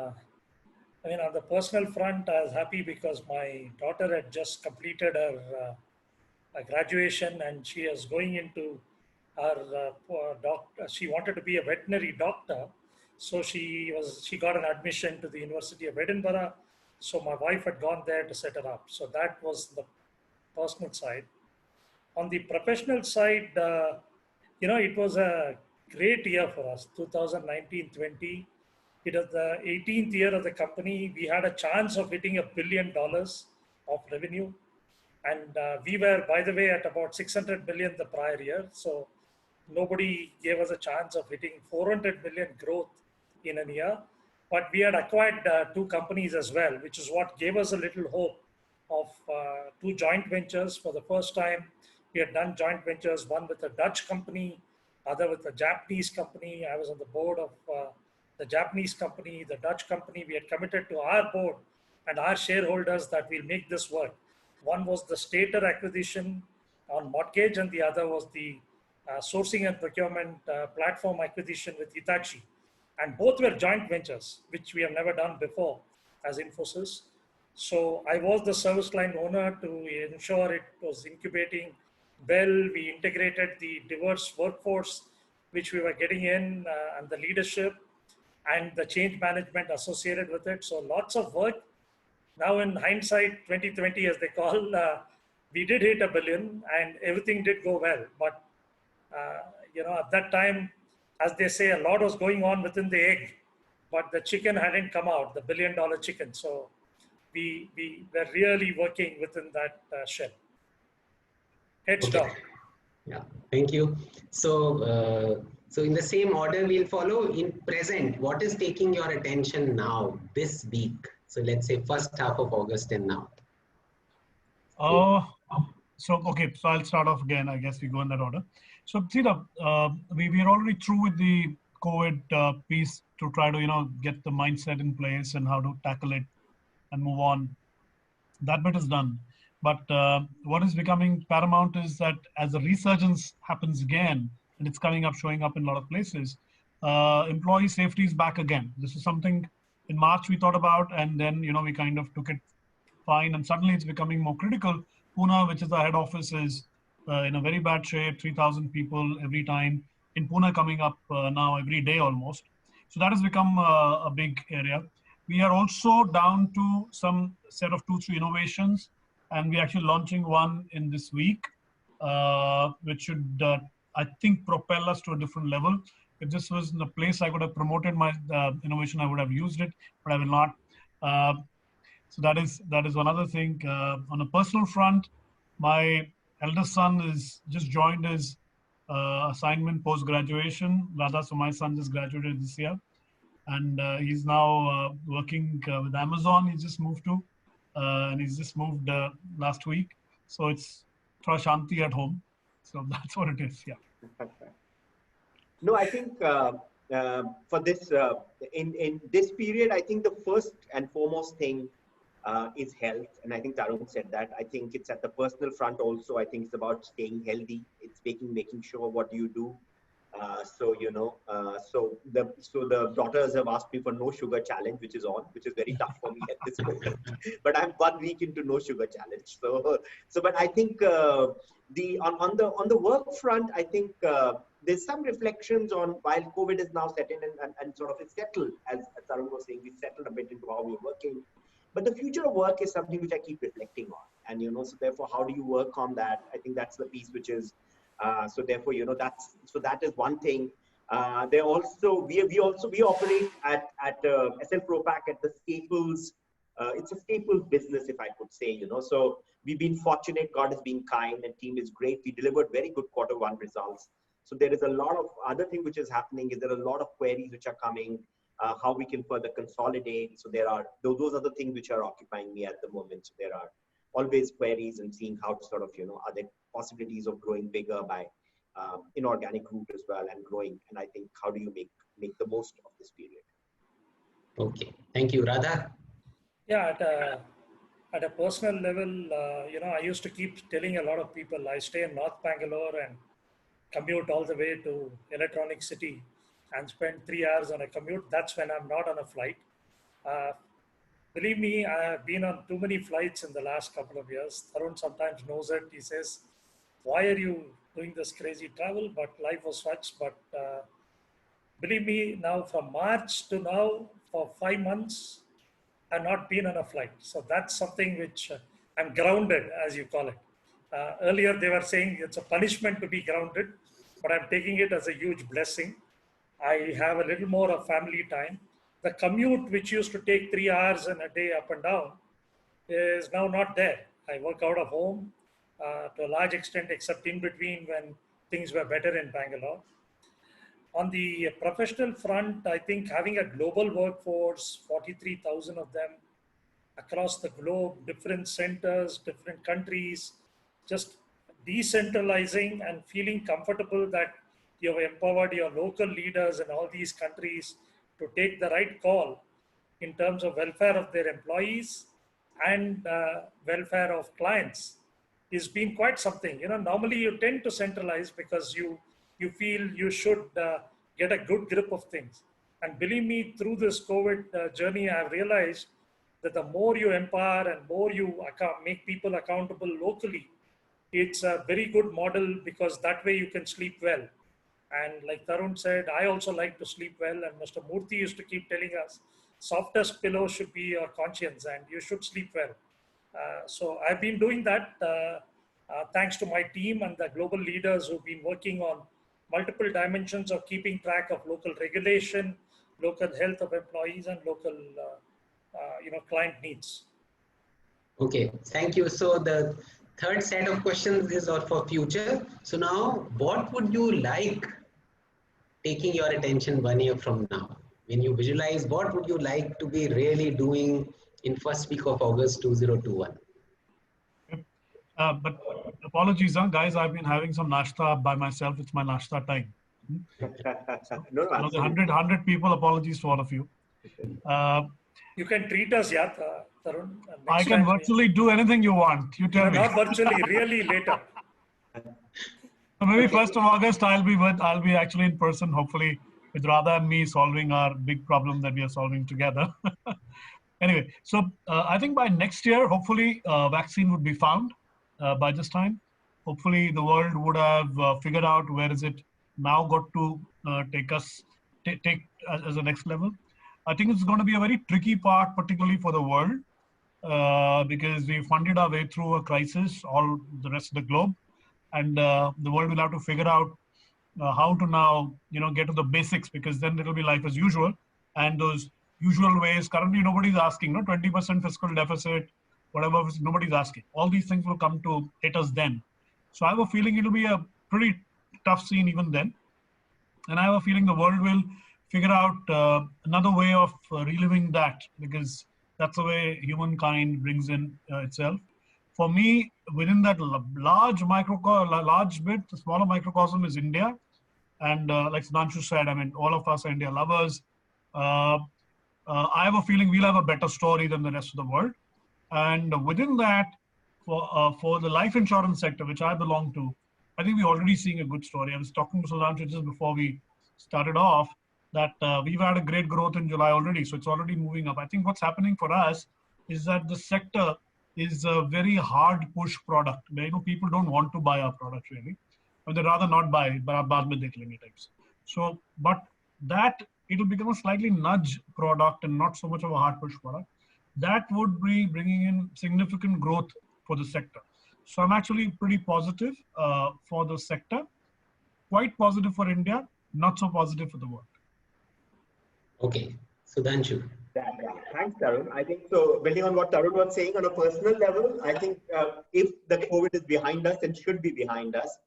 I mean, on the personal front, I was happy because my daughter had just completed her graduation and she is going into her doctor. She wanted to be a veterinary doctor. So she got an admission to the University of Edinburgh. So my wife had gone there to set her up. So that was the personal side. On the professional side, it was a great year for us, 2019-20. It was the 18th year of the company. We had a chance of hitting $1 billion of revenue. And we were, by the way, at about 600 million the prior year. So nobody gave us a chance of hitting 400 million growth in a year. But we had acquired two companies as well, which is what gave us a little hope of two joint ventures. For the first time, we had done joint ventures, one with a Dutch company, other with a Japanese company. I was on the board of the Japanese company, the Dutch company. We had committed to our board and our shareholders that we'll make this work. One was the Stater acquisition on mortgage, and the other was the sourcing and procurement platform acquisition with Hitachi. And both were joint ventures, which we have never done before as Infosys. So I was the service line owner to ensure it was incubating well. We integrated the diverse workforce, which we were getting in, and the leadership and the change management associated with it. So lots of work. Now in hindsight, 2020, as they call, we did hit $1 billion and everything did go well. But, at that time, as they say, a lot was going on within the egg, but the chicken hadn't come out, the $1 billion chicken. So we were really working within that shell. Heads down. Yeah, thank you. So, so in the same order we'll follow. In present, what is taking your attention now, this week? So let's say first half of August and now. So I'll start off again. I guess we go in that order. So see, we are already through with the COVID piece to try to get the mindset in place and how to tackle it and move on. That bit is done. But what is becoming paramount is that as the resurgence happens again, and it's showing up in a lot of places, employee safety is back again. This is something in March we thought about, and then we kind of took it fine, and suddenly it's becoming more critical. Pune, which is the head office, is in a very bad shape. 3,000 people every time in Pune coming up now every day almost. So that has become a big area. We are also down to some set of 2-3 innovations, and we're actually launching one in this week, which should, I think, propel us to a different level. If this was in the place I would have promoted my innovation, I would have used it, but I will not. So that is one other thing. On a personal front, my eldest son is just joined his assignment post-graduation. Radha, so my son just graduated this year, and he's now working with Amazon. He just moved to, and he's just moved last week. So it's Shanti at home. So that's what it is. Yeah. No, I think for this in this period, I think the first and foremost thing is health, and I think Tarun said that. I think it's at the personal front also. I think it's about staying healthy. It's making sure what you do. So the daughters have asked me for no sugar challenge, which is very tough for me at this moment. But I'm 1 week into no sugar challenge. But I think on the work front, I think there's some reflections on, while COVID is now set in and sort of it's settled, as Tarun was saying, we've settled a bit into how we're working. But the future of work is something which I keep reflecting on. And, so therefore, how do you work on that? I think that's the piece which is, so therefore, that is one thing. We operate at Essel Propack at the staples. It's a staples business, if I could say, so we've been fortunate, God has been kind, and team is great. We delivered very good Q1 results. So there is a lot of other thing which is happening. There are a lot of queries which are coming, how we can further consolidate. So those are the things which are occupying me at the moment. So there are always queries and seeing how to sort of, are there possibilities of growing bigger by inorganic route as well and growing. And I think, how do you make the most of this period? Okay, thank you. Radha? Yeah, at a personal level, I used to keep telling a lot of people, I stay in North Bangalore and commute all the way to Electronic City and spend 3 hours on a commute. That's when I'm not on a flight. Believe me, I have been on too many flights in the last couple of years. Tarun sometimes knows it. He says, why are you doing this crazy travel? But life was such. But believe me, now from March to now, for 5 months, I've not been on a flight. So that's something which I'm grounded, as you call it. Earlier, they were saying it's a punishment to be grounded, but I'm taking it as a huge blessing. I have a little more of family time. The commute, which used to take 3 hours in a day up and down, is now not there. I work out of home to a large extent, except in between when things were better in Bangalore. On the professional front, I think having a global workforce, 43,000 of them across the globe, different centers, different countries, just decentralizing and feeling comfortable that you have empowered your local leaders in all these countries to take the right call in terms of welfare of their employees and welfare of clients is been quite something. Normally you tend to centralize because you feel you should get a good grip of things. And believe me, through this COVID journey, I've realized that the more you empower and more you make people accountable locally, it's a very good model because that way you can sleep well. And like Tarun said, I also like to sleep well. And Mr. Murthy used to keep telling us, softest pillow should be your conscience and you should sleep well. So I've been doing that thanks to my team and the global leaders who've been working on multiple dimensions of keeping track of local regulation, local health of employees, and local client needs. Okay, thank you. So the third set of questions is for future. So now, what would you like taking your attention 1 year from now? When you visualize, what would you like to be really doing in first week of August 2021? But apologies, guys. I've been having some nashta by myself. It's my nashta time. No, 100 people. Apologies to all of you. You can treat us, Tarun. I can virtually do anything you want. You tell me. Not virtually, really later. So maybe 1st of August, I'll be actually in person, hopefully, with Radha and me solving our big problem that we are solving together. Anyway, so I think by next year, hopefully, vaccine would be found by this time. Hopefully, the world would have figured out where is it now got to take as a next level. I think it's going to be a very tricky part, particularly for the world, because we funded our way through a crisis, all the rest of the globe, and the world will have to figure out how to now, get to the basics, because then it'll be life as usual, and those usual ways. Currently, nobody's asking, 20% fiscal deficit, whatever, nobody's asking. All these things will come to hit us then. So I have a feeling it'll be a pretty tough scene even then. And I have a feeling the world will figure out another way of reliving that, because that's the way humankind brings in itself. For me, within that large bit, the smaller microcosm is India. And like Sudhanshu said, I mean, all of us are India lovers. I have a feeling we'll have a better story than the rest of the world. And within that, for the life insurance sector, which I belong to, I think we're already seeing a good story. I was talking to Sudhanshu just before we started off that we've had a great growth in July already. So it's already moving up. I think what's happening for us is that the sector is a very hard push product. People don't want to buy our product really, or they'd rather not buy it, but types. So, but that it'll become a slightly nudge product and not so much of a hard push product. that would be bringing in significant growth for the sector. So I'm actually pretty positive for the sector, quite positive for India, not so positive for the world. Okay, Sudhanshu. Thanks, Tarun. I think so. Building on what Tarun was saying on a personal level, I think if the COVID is behind us and should be behind us,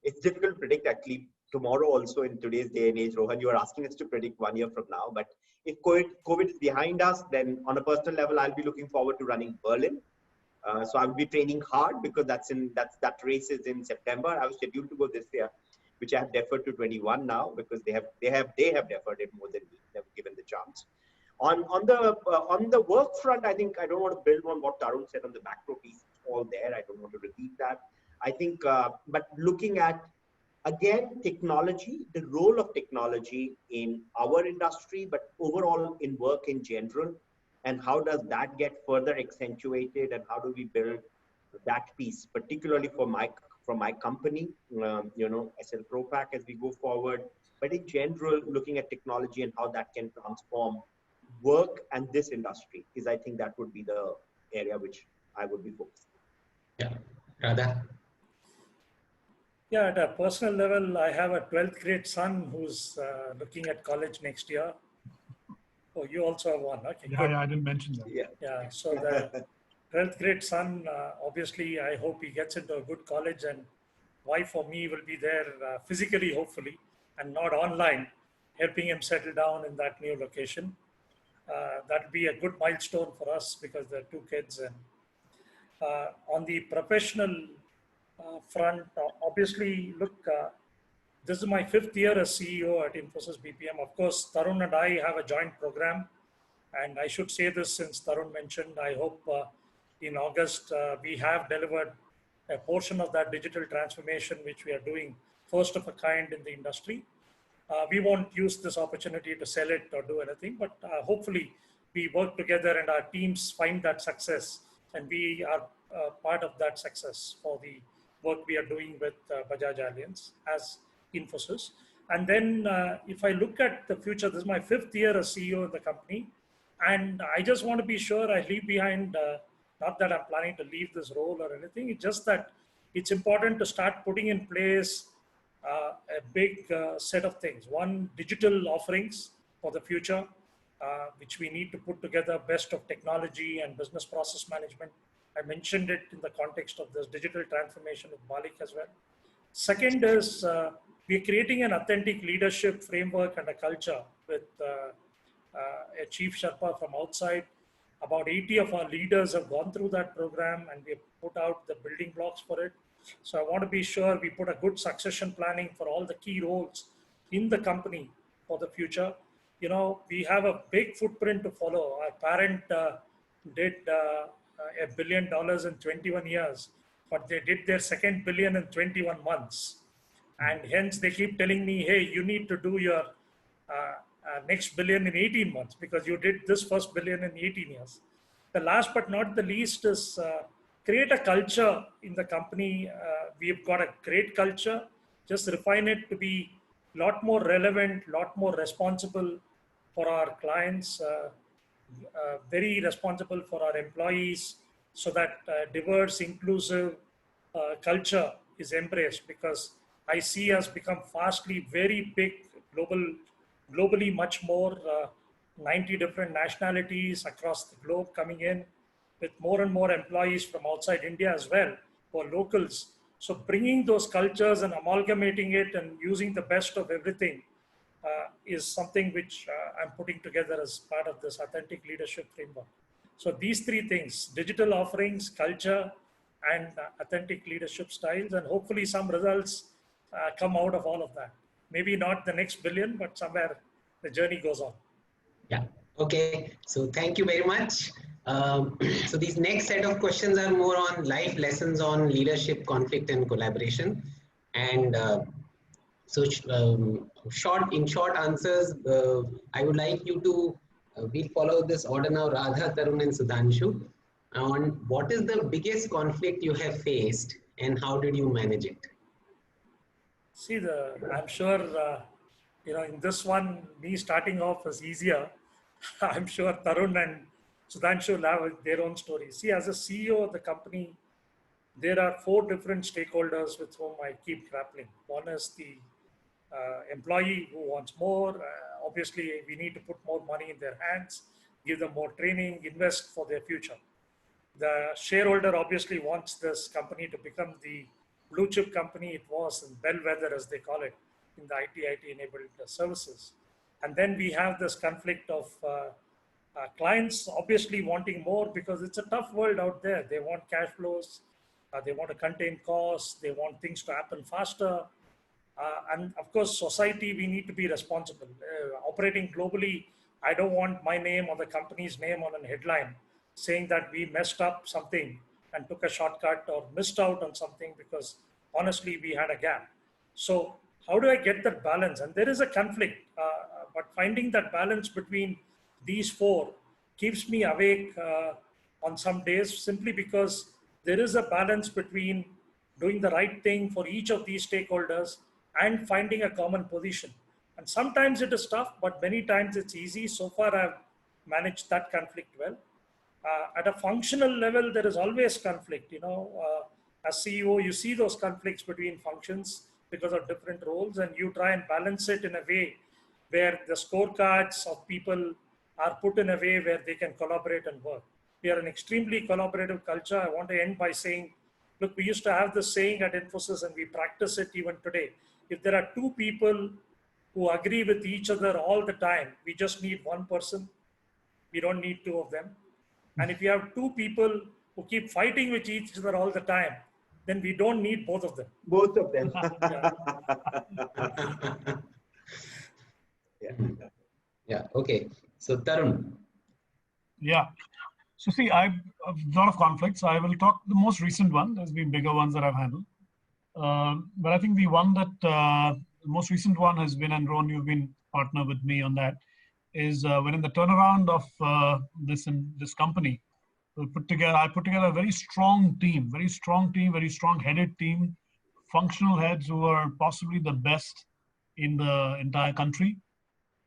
it's difficult to predict actually tomorrow also in today's day and age. Rohan, you are asking us to predict 1 year from now, but if COVID is behind us, then on a personal level, I'll be looking forward to running Berlin. So I'll be training hard because that race is in September. I was scheduled to go this year, which I have deferred to 21 now because they have deferred it more than me. They've given the chance. On the work front, I think I don't want to build on what Tarun said on the macro piece. It's all there. I don't want to repeat that. I think, but looking at again technology, the role of technology in our industry, but overall in work in general, and how does that get further accentuated, and how do we build that piece, particularly for my company, Essel Propack as we go forward. But in general, looking at technology and how that can transform work and this industry is, I think that would be the area which I would be focused on. Yeah, Radha. Yeah, at a personal level, I have a 12th grade son who's looking at college next year. Oh, you also have one. Okay, yeah, I didn't mention that. Yeah, so the 12th grade son, obviously, I hope he gets into a good college, and wife or me will be there physically, hopefully, and not online, helping him settle down in that new location. That'll be a good milestone for us because there are 2 kids. And on the professional front, obviously, look, this is my 5th year as CEO at Infosys BPM. Of course, Tarun and I have a joint program, and I should say this since Tarun mentioned, I hope in August we have delivered a portion of that digital transformation which we are doing, first of a kind in the industry. We won't use this opportunity to sell it or do anything, but hopefully we work together and our teams find that success, and we are part of that success for the work we are doing with Bajaj Allianz as Infosys. And then if I look at the future, this is my 5th year as CEO of the company, and I just want to be sure I leave behind, not that I'm planning to leave this role or anything, it's just that it's important to start putting in place a big set of things. One, digital offerings for the future, which we need to put together, best of technology and business process management. I mentioned it in the context of this digital transformation with BALIC as well. Second is we're creating an authentic leadership framework and a culture with a chief Sherpa from outside. About 80 of our leaders have gone through that program, and we have put out the building blocks for it. So I want to be sure we put a good succession planning for all the key roles in the company for the future. We have a big footprint to follow. Our parent did $1 billion in 21 years, but they did their second billion in 21 months. And hence they keep telling me, hey, you need to do your next billion in 18 months because you did this first billion in 18 years. The last but not the least is create a culture in the company. We've got a great culture, just refine it to be a lot more relevant, a lot more responsible for our clients, very responsible for our employees, so that diverse, inclusive culture is embraced, because I see us become fastly very big, globally much more, 90 different nationalities across the globe coming in, with more and more employees from outside India as well, for locals. So bringing those cultures and amalgamating it and using the best of everything is something which I'm putting together as part of this authentic leadership framework. So these 3 things: digital offerings, culture, and authentic leadership styles, and hopefully some results come out of all of that. Maybe not the next billion, but somewhere the journey goes on. Yeah. Okay. So thank you very much. So these next set of questions are more on life lessons on leadership, conflict, and collaboration. And in short answers, I would like you to, we'll follow this order now, Radha, Tarun, and Sudhanshu, on what is the biggest conflict you have faced and how did you manage it? See, I'm sure, in this one, me starting off is easier. I'm sure Tarun and Sudhanshu will have their own story. See, as a CEO of the company, there are 4 different stakeholders with whom I keep grappling. One is the employee who wants more. Obviously, we need to put more money in their hands, give them more training, invest for their future. The shareholder obviously wants this company to become the blue chip company it was, and bellwether as they call it in the IT enabled services. And then we have this conflict of clients obviously wanting more because it's a tough world out there. They want cash flows, they want to contain costs, they want things to happen faster. And of course, society, we need to be responsible. Operating globally, I don't want my name or the company's name on a headline saying that we messed up something and took a shortcut or missed out on something because honestly, we had a gap. So how do I get that balance? And there is a conflict, but finding that balance between these 4 keeps me awake on some days simply because there is a balance between doing the right thing for each of these stakeholders and finding a common position. And sometimes it is tough, but many times it's easy. So far, I've managed that conflict well. At a functional level, there is always conflict. As CEO, you see those conflicts between functions because of different roles, and you try and balance it in a way where the scorecards of people are put in a way where they can collaborate and work. We are an extremely collaborative culture. I want to end by saying, look, we used to have this saying at Infosys, and we practice it even today. If there are 2 people who agree with each other all the time, we just need 1 person. We don't need 2 of them. And if you have 2 people who keep fighting with each other all the time, then we don't need both of them. Both of them. Yeah. Okay. So Tarun. Yeah. So see, I've a lot of conflicts. I will talk the most recent one. There's been bigger ones that I've handled. But I think the one that the most recent one has been, and Ron, you've been partner with me on that, is when in the turnaround of this company, I put together a very strong team, very strong headed team, functional heads who are possibly the best in the entire country.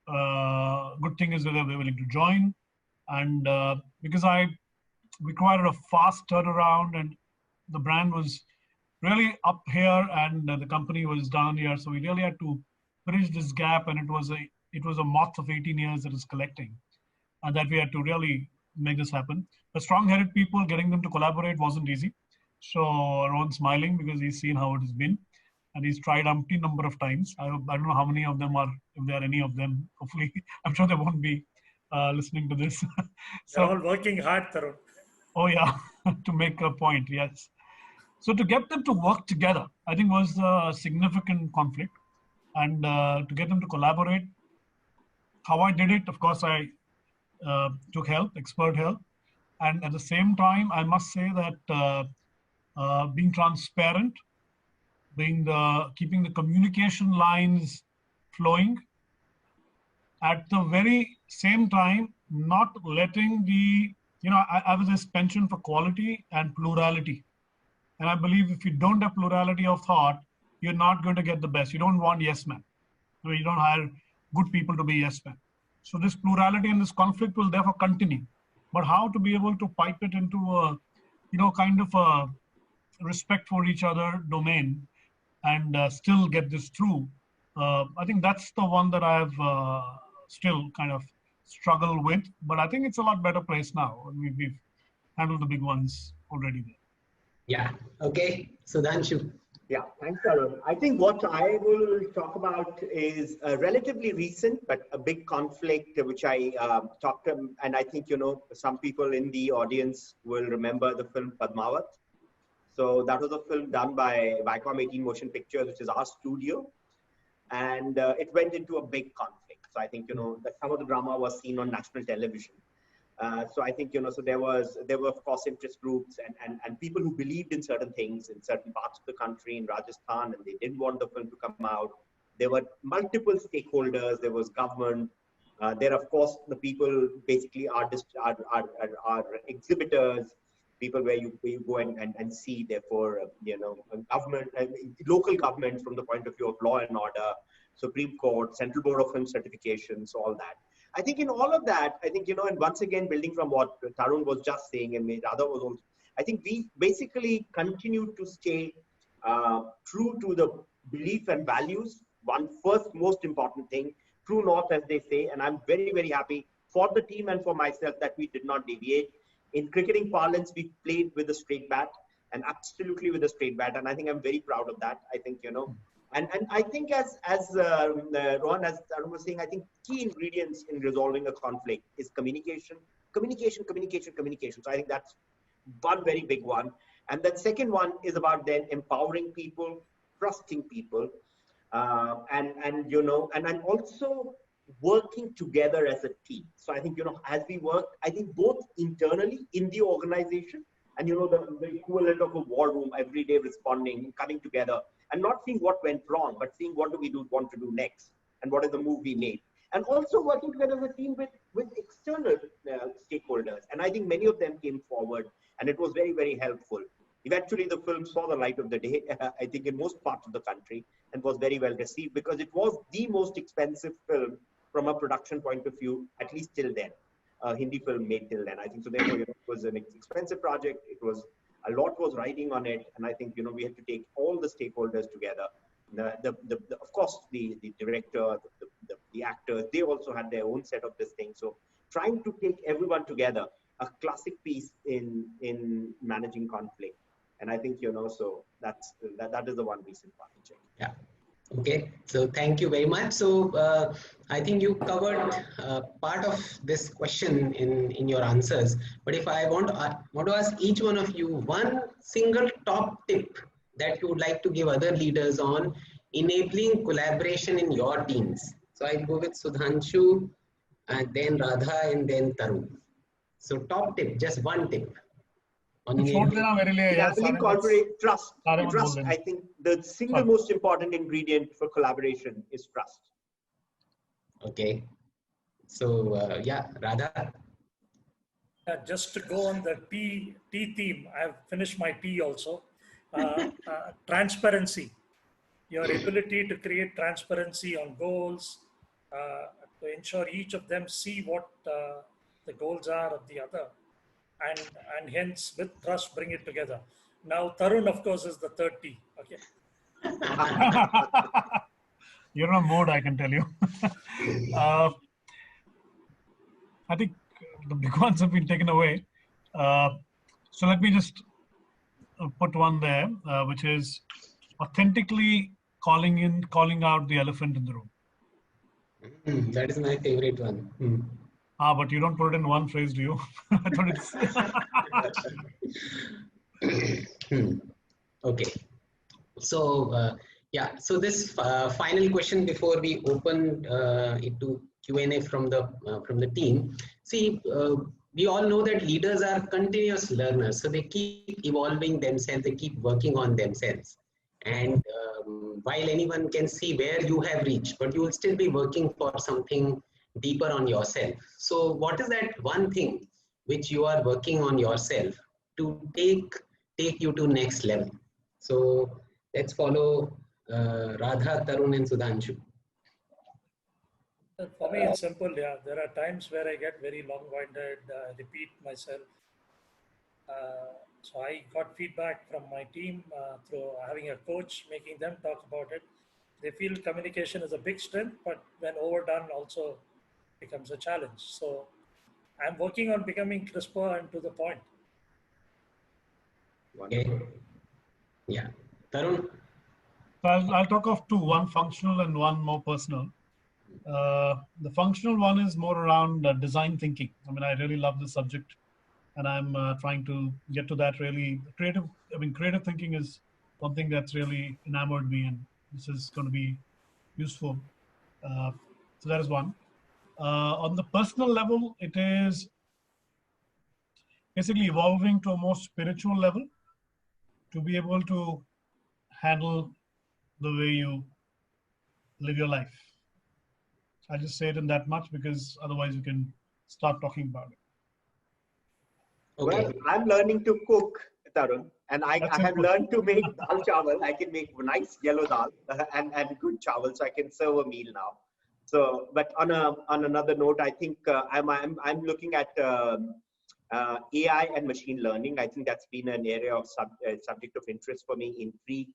Good thing is that they were willing to join, and because I required a fast turnaround, and the brand was really up here and the company was down here, so we really had to bridge this gap, and it was a moth of 18 years that is collecting, and that we had to really make this happen. The strong-headed people, getting them to collaborate wasn't easy. So Ron's smiling because he's seen how it has been, and he's tried umpteen number of times. I don't know how many of them are, if there are any of them. Hopefully, I'm sure they won't be listening to this. So, they're all working hard, Tarun. Oh yeah, to make a point, yes. So to get them to work together, I think was a significant conflict, and to get them to collaborate. How I did it, of course, I took help, expert help. And at the same time, I must say that being transparent, keeping the communication lines flowing, at the very same time, not letting I was this penchant for quality and plurality. And I believe if you don't have plurality of thought, you're not going to get the best. You don't want yes men. You don't hire good people to be yes men. So this plurality and this conflict will therefore continue. But how to be able to pipe it into a, kind of a respect for each other domain and still get this through. I think that's the one that I've still kind of struggled with, but I think it's a lot better place now. We've handled the big ones already there. Yeah. Okay. Sudhanshu. Yeah, thanks, Tarun. I think what I will talk about is relatively recent, but a big conflict which I talked to, and I think, some people in the audience will remember the film Padmavat. So that was a film done by Viacom 18 Motion Pictures, which is our studio. And it went into a big conflict. So I think, that some of the drama was seen on national television. So I think, so there were of course interest groups and people who believed in certain things in certain parts of the country, in Rajasthan, and they didn't want the film to come out. There were multiple stakeholders. There was government. There, of course, the people basically are exhibitors, people where you go and see, therefore, government, local government from the point of view of law and order, Supreme Court, Central Board of Film Certifications, all that. I think in all of that, I think, and once again, building from what Tarun was just saying and Radha was also, I think we basically continue to stay true to the belief and values. One first most important thing, true north, as they say, and I'm very, very happy for the team and for myself that we did not deviate. In cricketing parlance, we played with a straight bat, and absolutely with a straight bat, and I think I'm very proud of that. I think, and I think as Rohan, as Tarun was saying, I think key ingredients in resolving a conflict is communication. So I think that's one very big one. And the second one is about then empowering people, trusting people, and also working together as a team. So I think, as we work, I think both internally in the organization and, the equivalent of a war room, every day responding, coming together and not seeing what went wrong, but seeing what do we want to do next and what is the move we made. And also working together as a team with external stakeholders. And I think many of them came forward and it was very, very helpful. Eventually, the film saw the light of the day, I think, in most parts of the country and was very well received because it was the most expensive film from a production point of view, at least till then. Hindi film made till then. I think so. Therefore, it was an expensive project. It was a lot was riding on it, and I think we had to take all the stakeholders together. Of course, the director, the actors, they also had their own set of this thing. So trying to take everyone together, a classic piece in managing conflict. And I think, so that is the one recent part to check. Yeah. Okay. So thank you very much. So I think you covered part of this question in your answers. But if I want to ask each one of you one single top tip that you would like to give other leaders on enabling collaboration in your teams. So I go with Sudhanshu, and then Radha, and then Tarun. So top tip, just one tip. On enabling corporate trust. Trust, I think the single most important ingredient for collaboration is trust. Okay. So yeah, Radha. Just to go on the T theme, I've finished my T also. Transparency. Your ability to create transparency on goals, to ensure each of them see what the goals are of the other. And hence with trust bring it together. Now Tarun, of course, is the third T. Okay. You're on mode, I can tell you. I think the big ones have been taken away. So let me just put one there, which is authentically calling out the elephant in the room. That is my favorite one. But you don't put it in one phrase, do you? I thought it's... Okay. So, yeah. So this final question before we open it to Q&A from the team. See, we all know that leaders are continuous learners. So they keep evolving themselves. They keep working on themselves. And while anyone can see where you have reached, but you will still be working for something deeper on yourself. So what is that one thing which you are working on yourself to take you to next level? So let's follow Radha, Tarun and Sudhanshu. For me, it's simple. Yeah, there are times where I get very long-winded, repeat myself. So I got feedback from my team through having a coach, making them talk about it. They feel communication is a big strength, but when overdone also becomes a challenge. So I'm working on becoming crisper and to the point. Okay. Yeah. Tarun? I'll talk of two, one functional and one more personal. The functional one is more around design thinking. I mean, I really love this subject and I'm trying to get to that really. Creative thinking is something that's really enamored me and this is going to be useful. So that is one. On the personal level, it is basically evolving to a more spiritual level to be able to handle the way you live your life. I just say it in that much because otherwise you can start talking about it. Okay. Well, I'm learning to cook, Tarun, and I have learned to make dal chawal. I can make nice yellow dal and good chawal, so I can serve a meal now. So, but on another note, I think I'm looking at AI and machine learning. I think that's been an area of subject of interest for me in pre.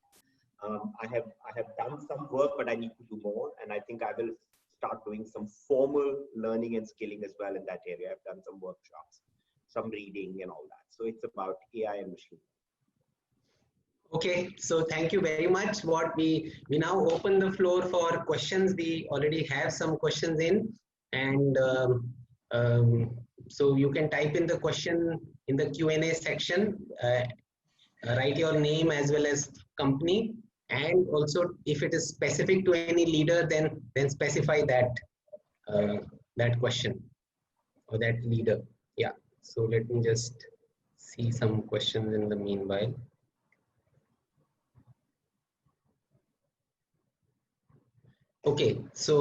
I have done some work, but I need to do more, and I think I will start doing some formal learning and skilling as well in that area. I've done some workshops, some reading, and all that. So it's about AI and machine. Okay, so thank you very much. What we now open the floor for questions. We already have some questions in, and so you can type in the question in the Q&A section. Write your name as well as company, and also if it is specific to any leader, then specify that that question or that leader. Yeah. So let me just see some questions in the meanwhile. Okay, so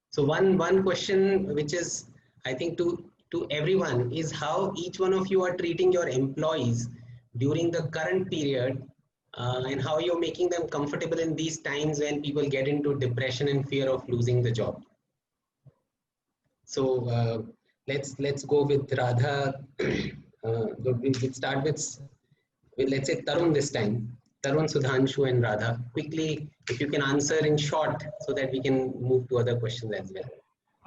so one question which is, I think, to everyone is how each one of you are treating your employees during the current period, and how you're making them comfortable in these times when people get into depression and fear of losing the job. So let's go with Radha. We'll start with let's say Tarun this time. Tarun, Sudhanshu, and Radha. Quickly, if you can answer in short, so that we can move to other questions as well.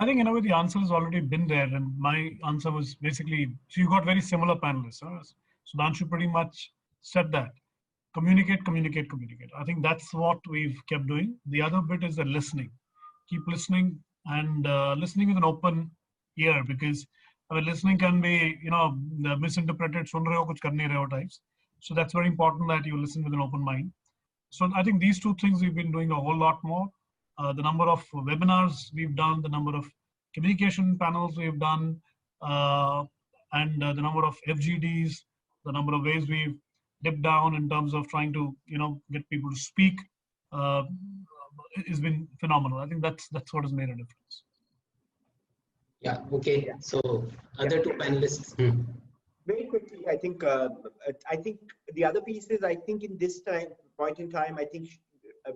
I think in a way the answer has already been there, and my answer was basically, so you got very similar panelists. Sudhanshu pretty much said that. Communicate, communicate, communicate. I think that's what we've kept doing. The other bit is the listening. Keep listening, and listening with an open ear, because I mean, listening can be, misinterpreted, sun rahe ho, kuch kar nahi rahe ho types. So that's very important that you listen with an open mind. So I think these two things we've been doing a whole lot more. The number of webinars we've done, the number of communication panels we've done, and the number of FGDs, the number of ways we've dipped down in terms of trying to, get people to speak, has been phenomenal. I think that's what has made a difference. Yeah. Okay. So other two panelists. Very quickly, I think the other piece is, I think in this point in time, I think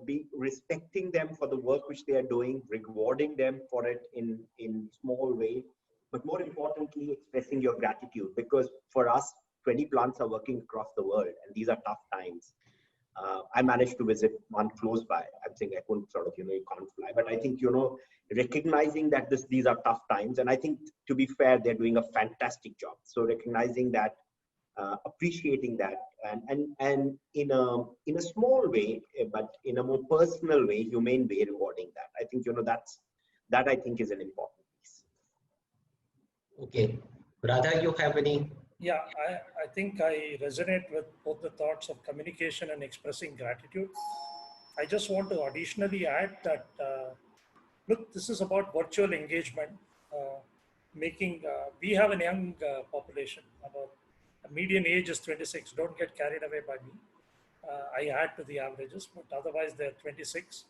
be respecting them for the work which they are doing, rewarding them for it in small way, but more importantly, expressing your gratitude, because for us, 20 plants are working across the world, and these are tough times. I managed to visit one close by. I'm saying I couldn't you can't fly, but I think, recognizing that these are tough times. And I think, to be fair, they're doing a fantastic job. So recognizing that, appreciating that, and in a small way, but in a more personal way, humane way, rewarding that. I think, that I think is an important piece. Okay. Radha, you have any? Yeah, I think I resonate with both the thoughts of communication and expressing gratitude. I just want to additionally add that, look, this is about virtual engagement. We have a young population. About the median age is 26. Don't get carried away by me. I add to the averages, but otherwise they're 26.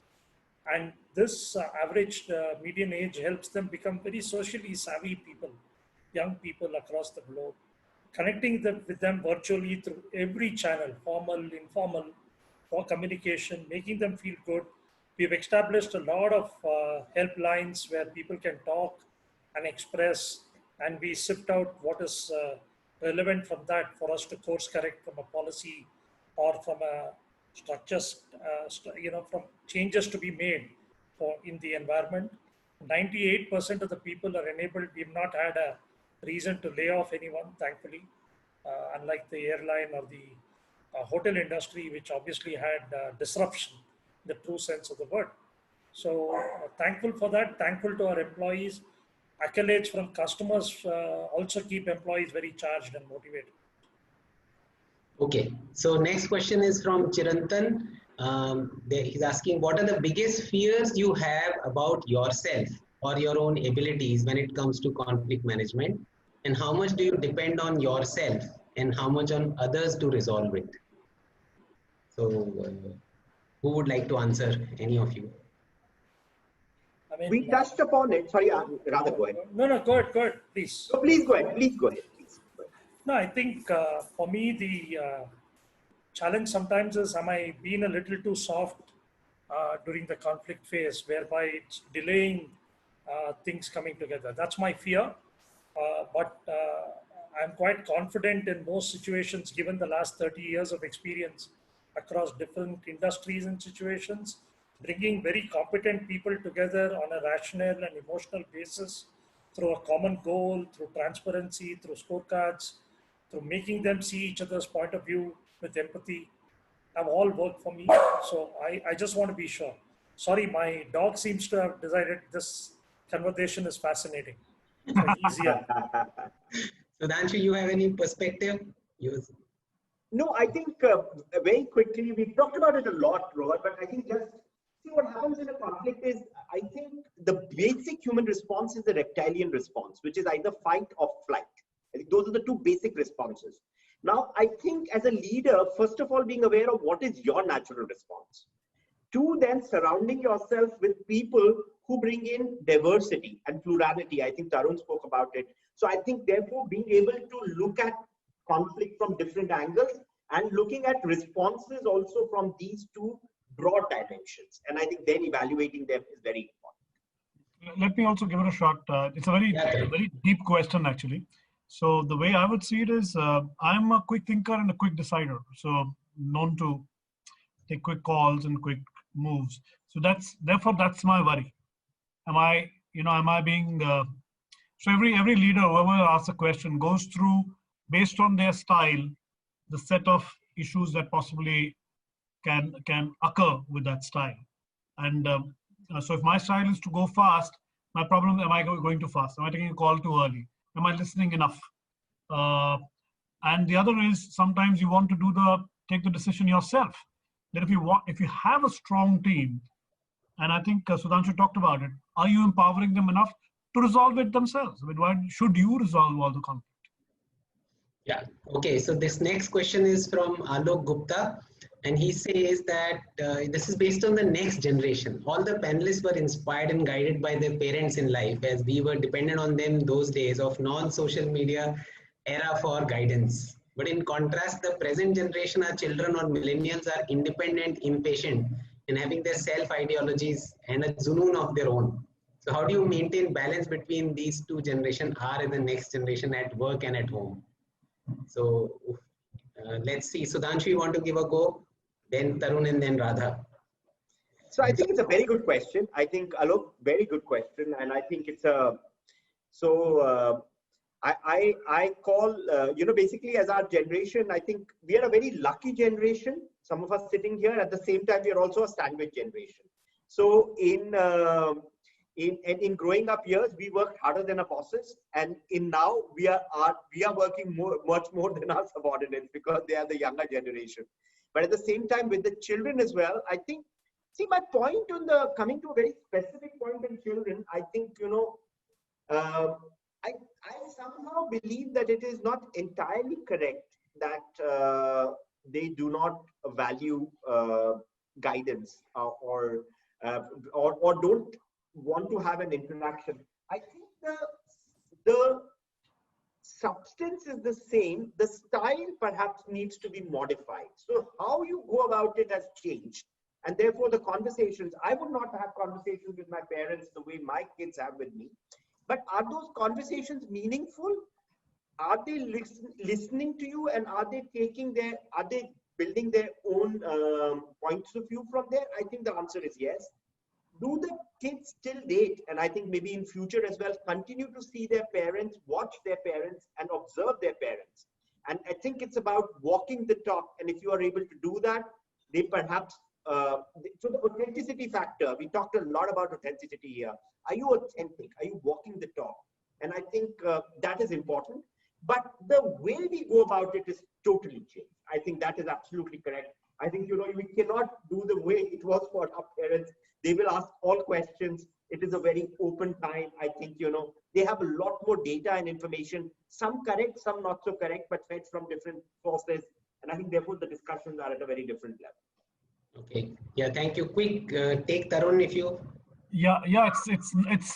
And this average median age helps them become very socially savvy people, young people across the globe. Connecting with them virtually through every channel, formal, informal, for communication, making them feel good. We've established a lot of helplines where people can talk and express, and we sift out what is relevant from that for us to course correct from a policy or from a structures, from changes to be made in the environment. 98% of the people are enabled. We've not had a reason to lay off anyone, thankfully, unlike the airline or the hotel industry, which obviously had disruption in the true sense of the word. So thankful for that, thankful to our employees. Accolades from customers also keep employees very charged and motivated. Okay, so next question is from Chirantan. He's asking, what are the biggest fears you have about yourself or your own abilities when it comes to conflict management, and how much do you depend on yourself and how much on others to resolve it? So who would like to answer? Any of you? I mean, We touched upon it. Sorry, rather go ahead. No, go ahead, please. No, please go ahead. No, I think for me, the challenge sometimes is, am I being a little too soft during the conflict phase, whereby it's delaying things coming together. That's my fear. But I'm quite confident in most situations, given the last 30 years of experience across different industries and situations, bringing very competent people together on a rational and emotional basis through a common goal, through transparency, through scorecards, through making them see each other's point of view with empathy, have all worked for me. So I just want to be sure. Sorry, my dog seems to have decided this conversation is fascinating. So he's here. Sudhanshu, you have any perspective? No, I think very quickly, we've talked about it a lot, Rohan, but I think just see what happens in a conflict is, I think the basic human response is the reptilian response, which is either fight or flight. I think those are the two basic responses. Now, I think as a leader, first of all, being aware of what is your natural response. Two, then surrounding yourself with people who bring in diversity and plurality. I think Tarun spoke about it. So I think therefore being able to look at conflict from different angles and looking at responses also from these two broad dimensions. And I think then evaluating them is very important. Let me also give it a shot. It's a very deep question, actually. So the way I would see it is, I'm a quick thinker and a quick decider. So known to take quick calls and quick moves. So therefore that's my worry. Am I being? So every leader, whoever asks a question, goes through, based on their style, the set of issues that possibly can occur with that style. And so if my style is to go fast, my problem, am I going too fast? Am I taking a call too early? Am I listening enough? And the other is, sometimes you want to take the decision yourself. That if you have a strong team, and I think Sudhanshu talked about it, are you empowering them enough to resolve it themselves? I mean, why should you resolve all the conflict? Yeah. Okay. So this next question is from Alok Gupta, and he says that this is based on the next generation. All the panelists were inspired and guided by their parents in life, as we were dependent on them those days of non-social media era for guidance. But in contrast, the present generation, our children or millennials, are independent, impatient, and having their self-ideologies and a junoon of their own. So how do you maintain balance between these two generations, our and the next generation, at work and at home? So let's see. Sudhanshu, you want to give a go? Then Tarun and then Radha. So I think it's a very good question. I think, Alok, very good question. And I think it's I call, basically as our generation, I think we are a very lucky generation. Some of us sitting here, at the same time, we are also a sandwich generation. So in growing up years, we worked harder than our bosses, and now we are working much more than our subordinates, because they are the younger generation. But at the same time, with the children as well, I think, see, my point on coming to a very specific point in children, I think, I somehow believe that it is not entirely correct that they do not value guidance or don't want to have an interaction. I think the substance is the same. The style perhaps needs to be modified. So how you go about it has changed. And therefore the conversations, I would not have conversations with my parents the way my kids have with me. But are those conversations meaningful? Are they listening to you, and are they building their own points of view from there? I think the answer is yes. Do the kids till date, and I think maybe in future as well, continue to see their parents, watch their parents, and observe their parents? And I think it's about walking the talk. And if you are able to do that, they perhaps, so the authenticity factor, we talked a lot about authenticity here. Are you authentic? Are you walking the talk? And I think that is important. But the way we go about it is totally changed. I think that is absolutely correct. I think, we cannot do the way it was for our parents. They will ask all questions. It is a very open time. I think, they have a lot more data and information, some correct, some not so correct, but fed from different sources. And I think therefore the discussions are at a very different level. Okay. Yeah. Thank you. Quick take, Tarun, if you. Yeah. It's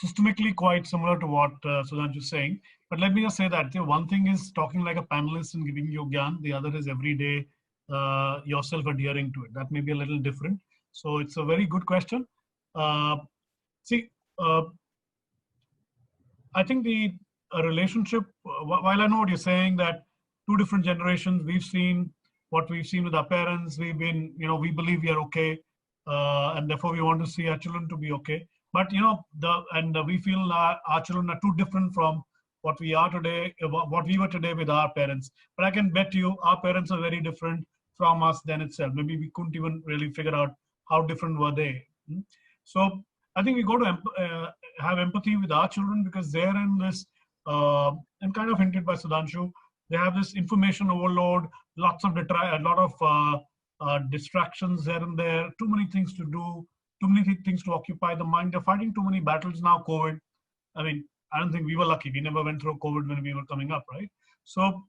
systemically quite similar to what Sudhanshu is saying. But let me just say that one thing is talking like a panelist and giving you gyan. The other is every day yourself adhering to it? That may be a little different. So it's a very good question. See, I think the relationship, while I know what you're saying, that two different generations, we've seen what we've seen with our parents. We've been, we believe we are okay, and therefore we want to see our children to be okay. But we feel our children are too different from what we are today, what we were today with our parents. But I can bet you our parents are very different from us then itself. Maybe we couldn't even really figure out how different were they. So I think we got to have empathy with our children, because they're in this, and kind of hinted by Sudhanshu, they have this information overload, lots of distractions here and there, too many things to do, too many things to occupy the mind. They're fighting too many battles now, COVID. I mean, I don't think we were lucky. We never went through COVID when we were coming up, right? So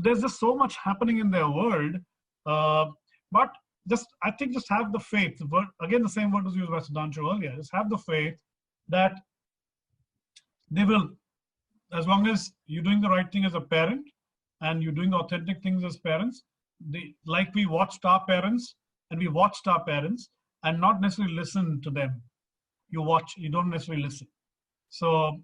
there's just so much happening in their world. But I think just have the faith. Again, the same word was used by Sudhanshu earlier. Just have the faith that they will, as long as you're doing the right thing as a parent and you're doing the authentic things as parents, like we watched our parents and not necessarily listen to them. You watch, you don't necessarily listen. So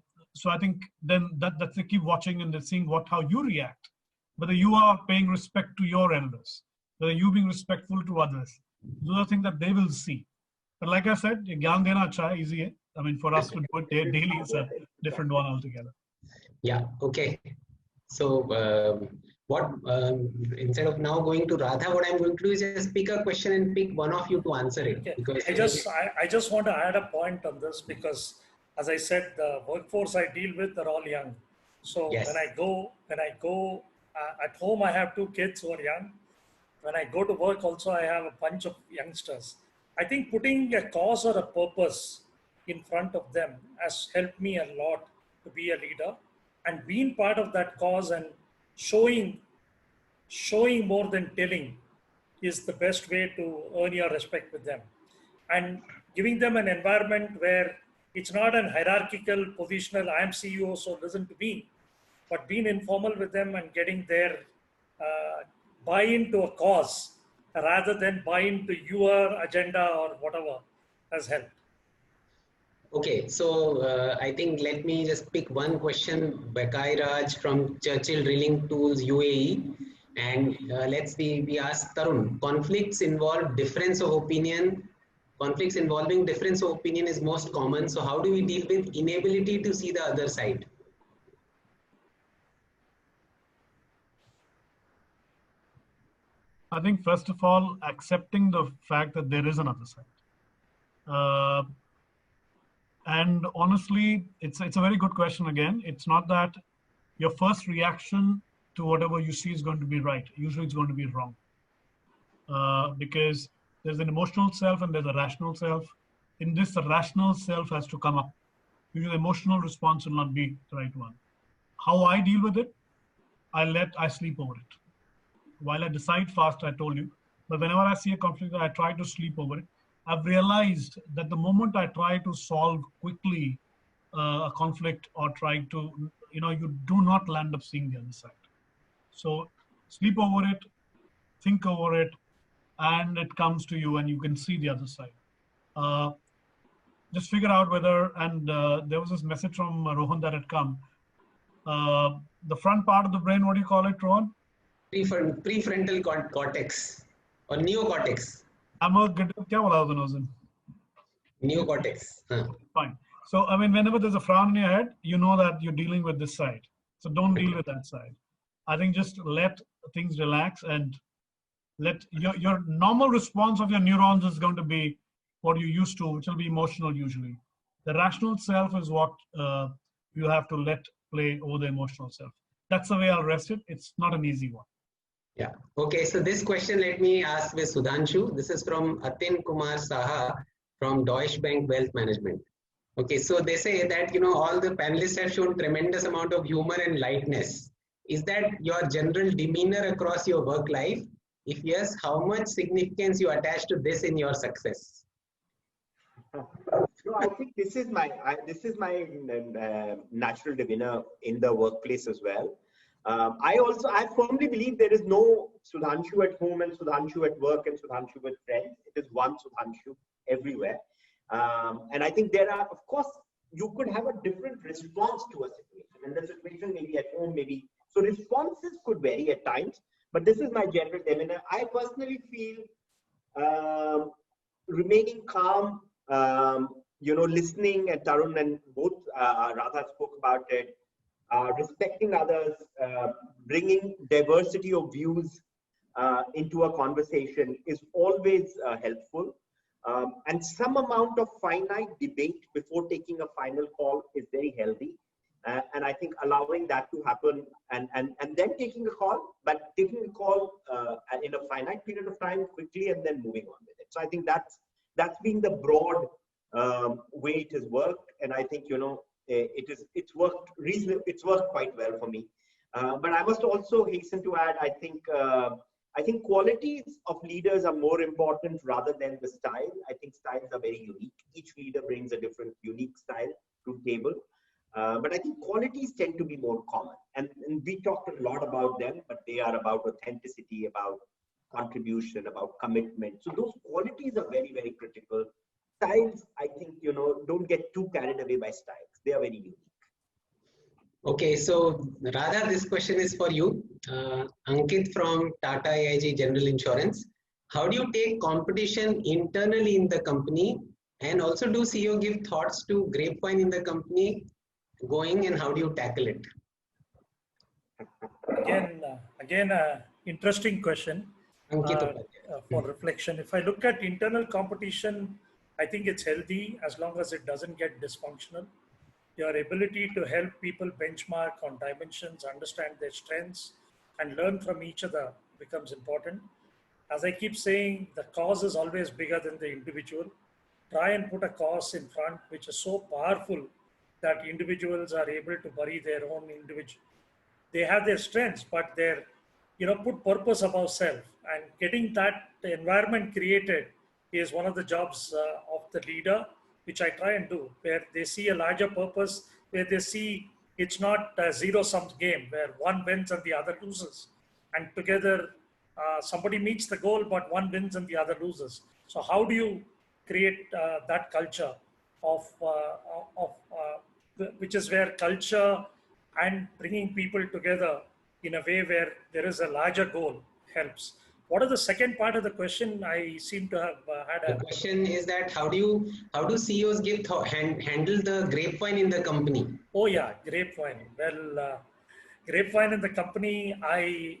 I think then that they keep watching and they're seeing how you react, whether you are paying respect to your elders, whether you being respectful to others. Those are things that they will see. But like I said, gyan dena acha hai, easy hai. I mean, for us to do it daily is a different one altogether. Yeah. Okay. So instead of now going to Radha, what I'm going to do is just pick a question and pick one of you to answer it. Okay. Because I just want to add a point on this, because as I said, the workforce I deal with are all young. So yes. when I go at home, I have 2 kids who are young. When I go to work also, I have a bunch of youngsters. I think putting a cause or a purpose in front of them has helped me a lot to be a leader, and being part of that cause and showing more than telling is the best way to earn your respect with them, and giving them an environment where it's not an hierarchical positional, I am CEO, so listen to me, but being informal with them and getting their buy into a cause rather than buy into your agenda or whatever has helped. Okay, so I think let me just pick one question, Bekai Raj from Churchill Drilling Tools, UAE. And let's see, we asked Tarun, conflicts involving difference of opinion is most common. So how do we deal with inability to see the other side? I think first of all, accepting the fact that there is another side. And honestly, it's a very good question again. It's not that your first reaction to whatever you see is going to be right. Usually it's going to be wrong. Because there's an emotional self and there's a rational self. In this, the rational self has to come up. Usually the emotional response will not be the right one. How I deal with it, I sleep over it. While I decide fast, I told you, but whenever I see a conflict, I try to sleep over it. I've realized that the moment I try to solve quickly a conflict or try to, you do not land up seeing the other side. So sleep over it, think over it, and it comes to you and you can see the other side. Just figure out whether, and there was this message from Rohan that had come. The front part of the brain, what do you call it, Rohan? Prefrontal cortex or neocortex. Neocortex. Huh. Fine. So, I mean, whenever there's a frown in your head, you know that you're dealing with this side. So don't deal with that side. I think just let things relax and let your normal response of your neurons is going to be what you used to, which will be emotional usually. The rational self is what you have to let play over the emotional self. That's the way I'll rest it. It's not an easy one. Yeah. Okay. So this question, let me ask with Sudhanshu. This is from Atin Kumar Saha from Deutsche Bank Wealth Management. Okay. So they say that, all the panelists have shown tremendous amount of humor and lightness. Is that your general demeanor across your work life? If yes, how much significance you attach to this in your success? No, I think this is my natural demeanor in the workplace as well. I firmly believe there is no Sudhanshu at home and Sudhanshu at work and Sudhanshu with friends. It is one Sudhanshu everywhere. And I think there are, of course, you could have a different response to a situation. And the situation maybe at home, maybe. So responses could vary at times, but this is my general demeanor. I personally feel remaining calm, listening, and Tarun and both Radha spoke about it, respecting others, bringing diversity of views into a conversation is always helpful. And some amount of finite debate before taking a final call is very healthy. And I think allowing that to happen and then taking a call, but taking a call in a finite period of time quickly and then moving on with it. So I think that's been the broad way it has worked. And I think, it's worked reasonably, it's worked quite well for me. But I must also hasten to add, I think qualities of leaders are more important rather than the style. I think styles are very unique. Each leader brings a different, unique style to the table. But I think qualities tend to be more common. And we talked a lot about them, but they are about authenticity, about contribution, about commitment. So those qualities are very, very critical. Styles, I think, don't get too carried away by styles. They are very unique. Okay, so Radha, this question is for you. Ankit from Tata AIG General Insurance. How do you take competition internally in the company? And also, do CEO give thoughts to Grapevine in the company going, and how do you tackle it? Again, interesting question for reflection. If I look at internal competition, I think it's healthy as long as it doesn't get dysfunctional. Your ability to help people benchmark on dimensions, understand their strengths, and learn from each other becomes important. As I keep saying, the cause is always bigger than the individual. Try and put a cause in front which is so powerful that individuals are able to bury their own individual. They have their strengths, but they're, put purpose above self. And getting that environment created is one of the jobs of the leader, which I try and do, where they see a larger purpose, where they see it's not a zero-sum game, where one wins and the other loses. And together, somebody meets the goal, but one wins and the other loses. So how do you create that culture which is where culture and bringing people together in a way where there is a larger goal helps. What is the second part of the question? I seem to have had The question is that how do CEOs handle the grapevine in the company? Oh yeah, grapevine. Well, grapevine in the company,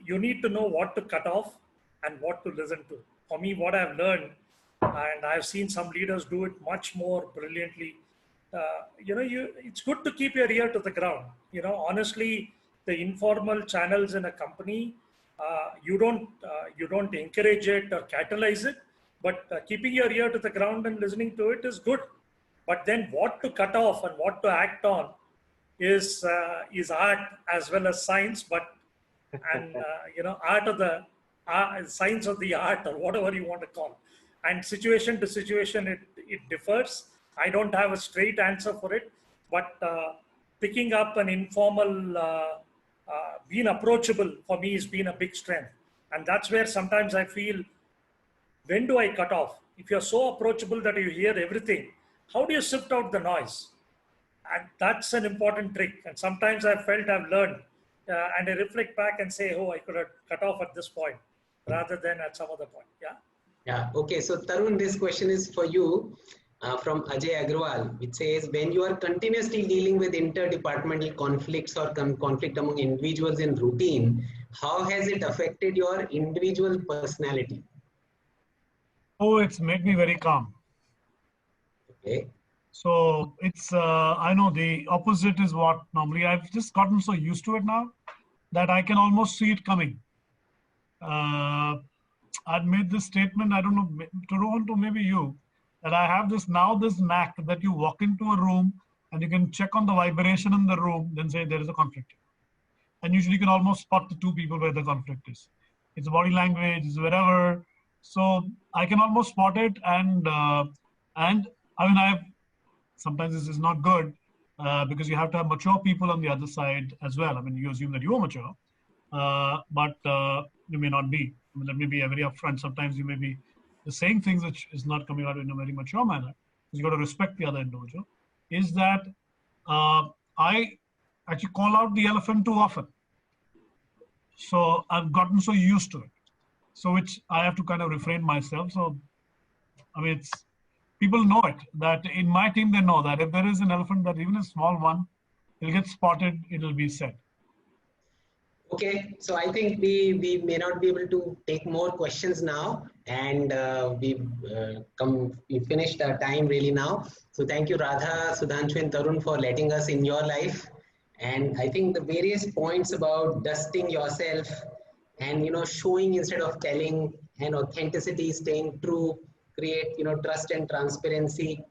you need to know what to cut off and what to listen to. For me, what I've learned, and I've seen some leaders do it much more brilliantly. It's good to keep your ear to the ground. Honestly, the informal channels in a company, you don't encourage it or catalyze it, but keeping your ear to the ground and listening to it is good. But then what to cut off and what to act on is art as well as science, art of the science of the art, or whatever you want to call. And situation to situation, it differs. I don't have a straight answer for it, but picking up an informal, being approachable for me has been a big strength. And that's where sometimes I feel, when do I cut off? If you're so approachable that you hear everything, how do you sift out the noise? And that's an important trick. And sometimes I've felt I've learned and I reflect back and say, oh, I could have cut off at this point rather than at some other point. Yeah. Yeah. Okay. So Tarun, this question is for you. From Ajay Agrawal, which says, when you are continuously dealing with inter-departmental conflicts or conflict among individuals in routine, how has it affected your individual personality? Oh, it's made me very calm. Okay. So it's, I know the opposite is what normally I've just gotten so used to it now that I can almost see it coming. I'd made this statement, I don't know, to Rohan, to maybe you, that I have this knack that you walk into a room and you can check on the vibration in the room, then say there is a conflict. And usually you can almost spot the two people where the conflict is. It's body language, it's wherever. So I can almost spot it, and I mean, sometimes this is not good because you have to have mature people on the other side as well. I mean, you assume that you are mature, but you may not be. I mean, let me be very upfront. Sometimes you may be saying things which is not coming out in a very mature manner. You got to respect the other individual. Is that I actually call out the elephant too often. So I've gotten so used to it. So which I have to kind of refrain myself. So, I mean, people know it, that in my team, they know that if there is an elephant, that even a small one, it'll get spotted, it'll be said. Okay, so I think we may not be able to take more questions now, and we finished our time really now. So thank you, Radha, Sudhanshu, and Tarun, for letting us in your life. And I think the various points about dusting yourself and showing instead of telling, and authenticity, staying true, create trust and transparency,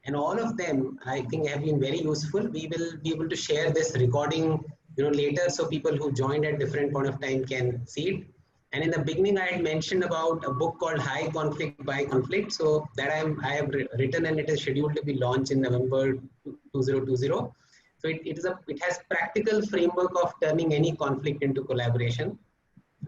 and all of them I think have been very useful. We will be able to share this recording later, so people who joined at different point of time can see it. And in the beginning, I had mentioned about a book called High Conflict by Conflict. So that I have written, and it is scheduled to be launched in November 2020. So it has practical framework of turning any conflict into collaboration,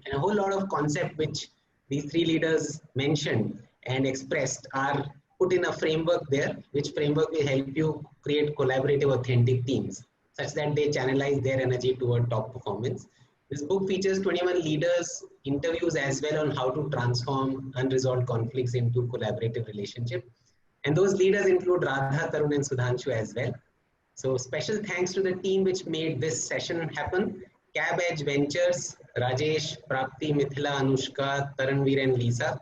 and a whole lot of concept which these three leaders mentioned and expressed are put in a framework there, which framework will help you create collaborative, authentic teams, such that they channelize their energy toward top performance. This book features 21 leaders' interviews as well on how to transform unresolved conflicts into collaborative relationship. And those leaders include Radha, Tarun, and Sudhanshu as well. So special thanks to the team which made this session happen. Cab Edge Ventures, Rajesh, Prapti, Mithila, Anushka, Taranveer, and Lisa.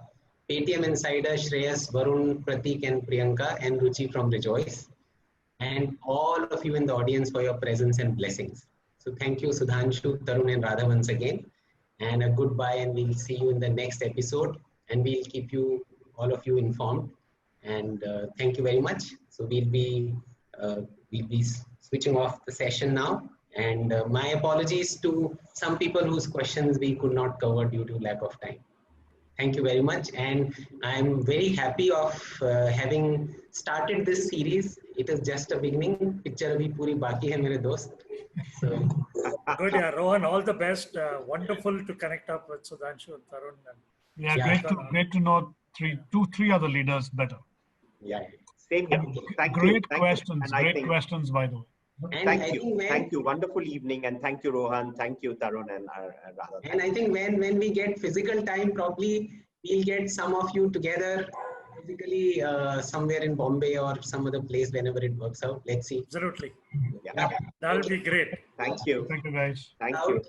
Paytm Insider, Shreyas, Varun, Pratik, and Priyanka, and Ruchi from Rejoice. And all of you in the audience for your presence and blessings. So thank you, Sudhanshu, Tarun, and Radha once again. And a goodbye, and we'll see you in the next episode. And we'll keep you, all of you, informed. And thank you very much. So we'll be switching off the session now. And my apologies to some people whose questions we could not cover due to lack of time. Thank you very much. And I'm very happy of having started this series. It is just a beginning. Picture abhi puri baki hai mere dost. So good, yeah, Rohan, all the best. Wonderful to connect up with Sudhanshu and Tarun. Yeah, great to know three other leaders better. Yeah. Same here. Thank you. Great questions, questions, by the way. And thank you. Wonderful evening, and thank you, Rohan. Thank you, Tarun and Radha. And I think when we get physical time, probably we'll get some of you together physically somewhere in Bombay or some other place whenever it works out. Let's see. Absolutely. Yeah. That'll be great. Thank you. Thank you, guys. Thank you.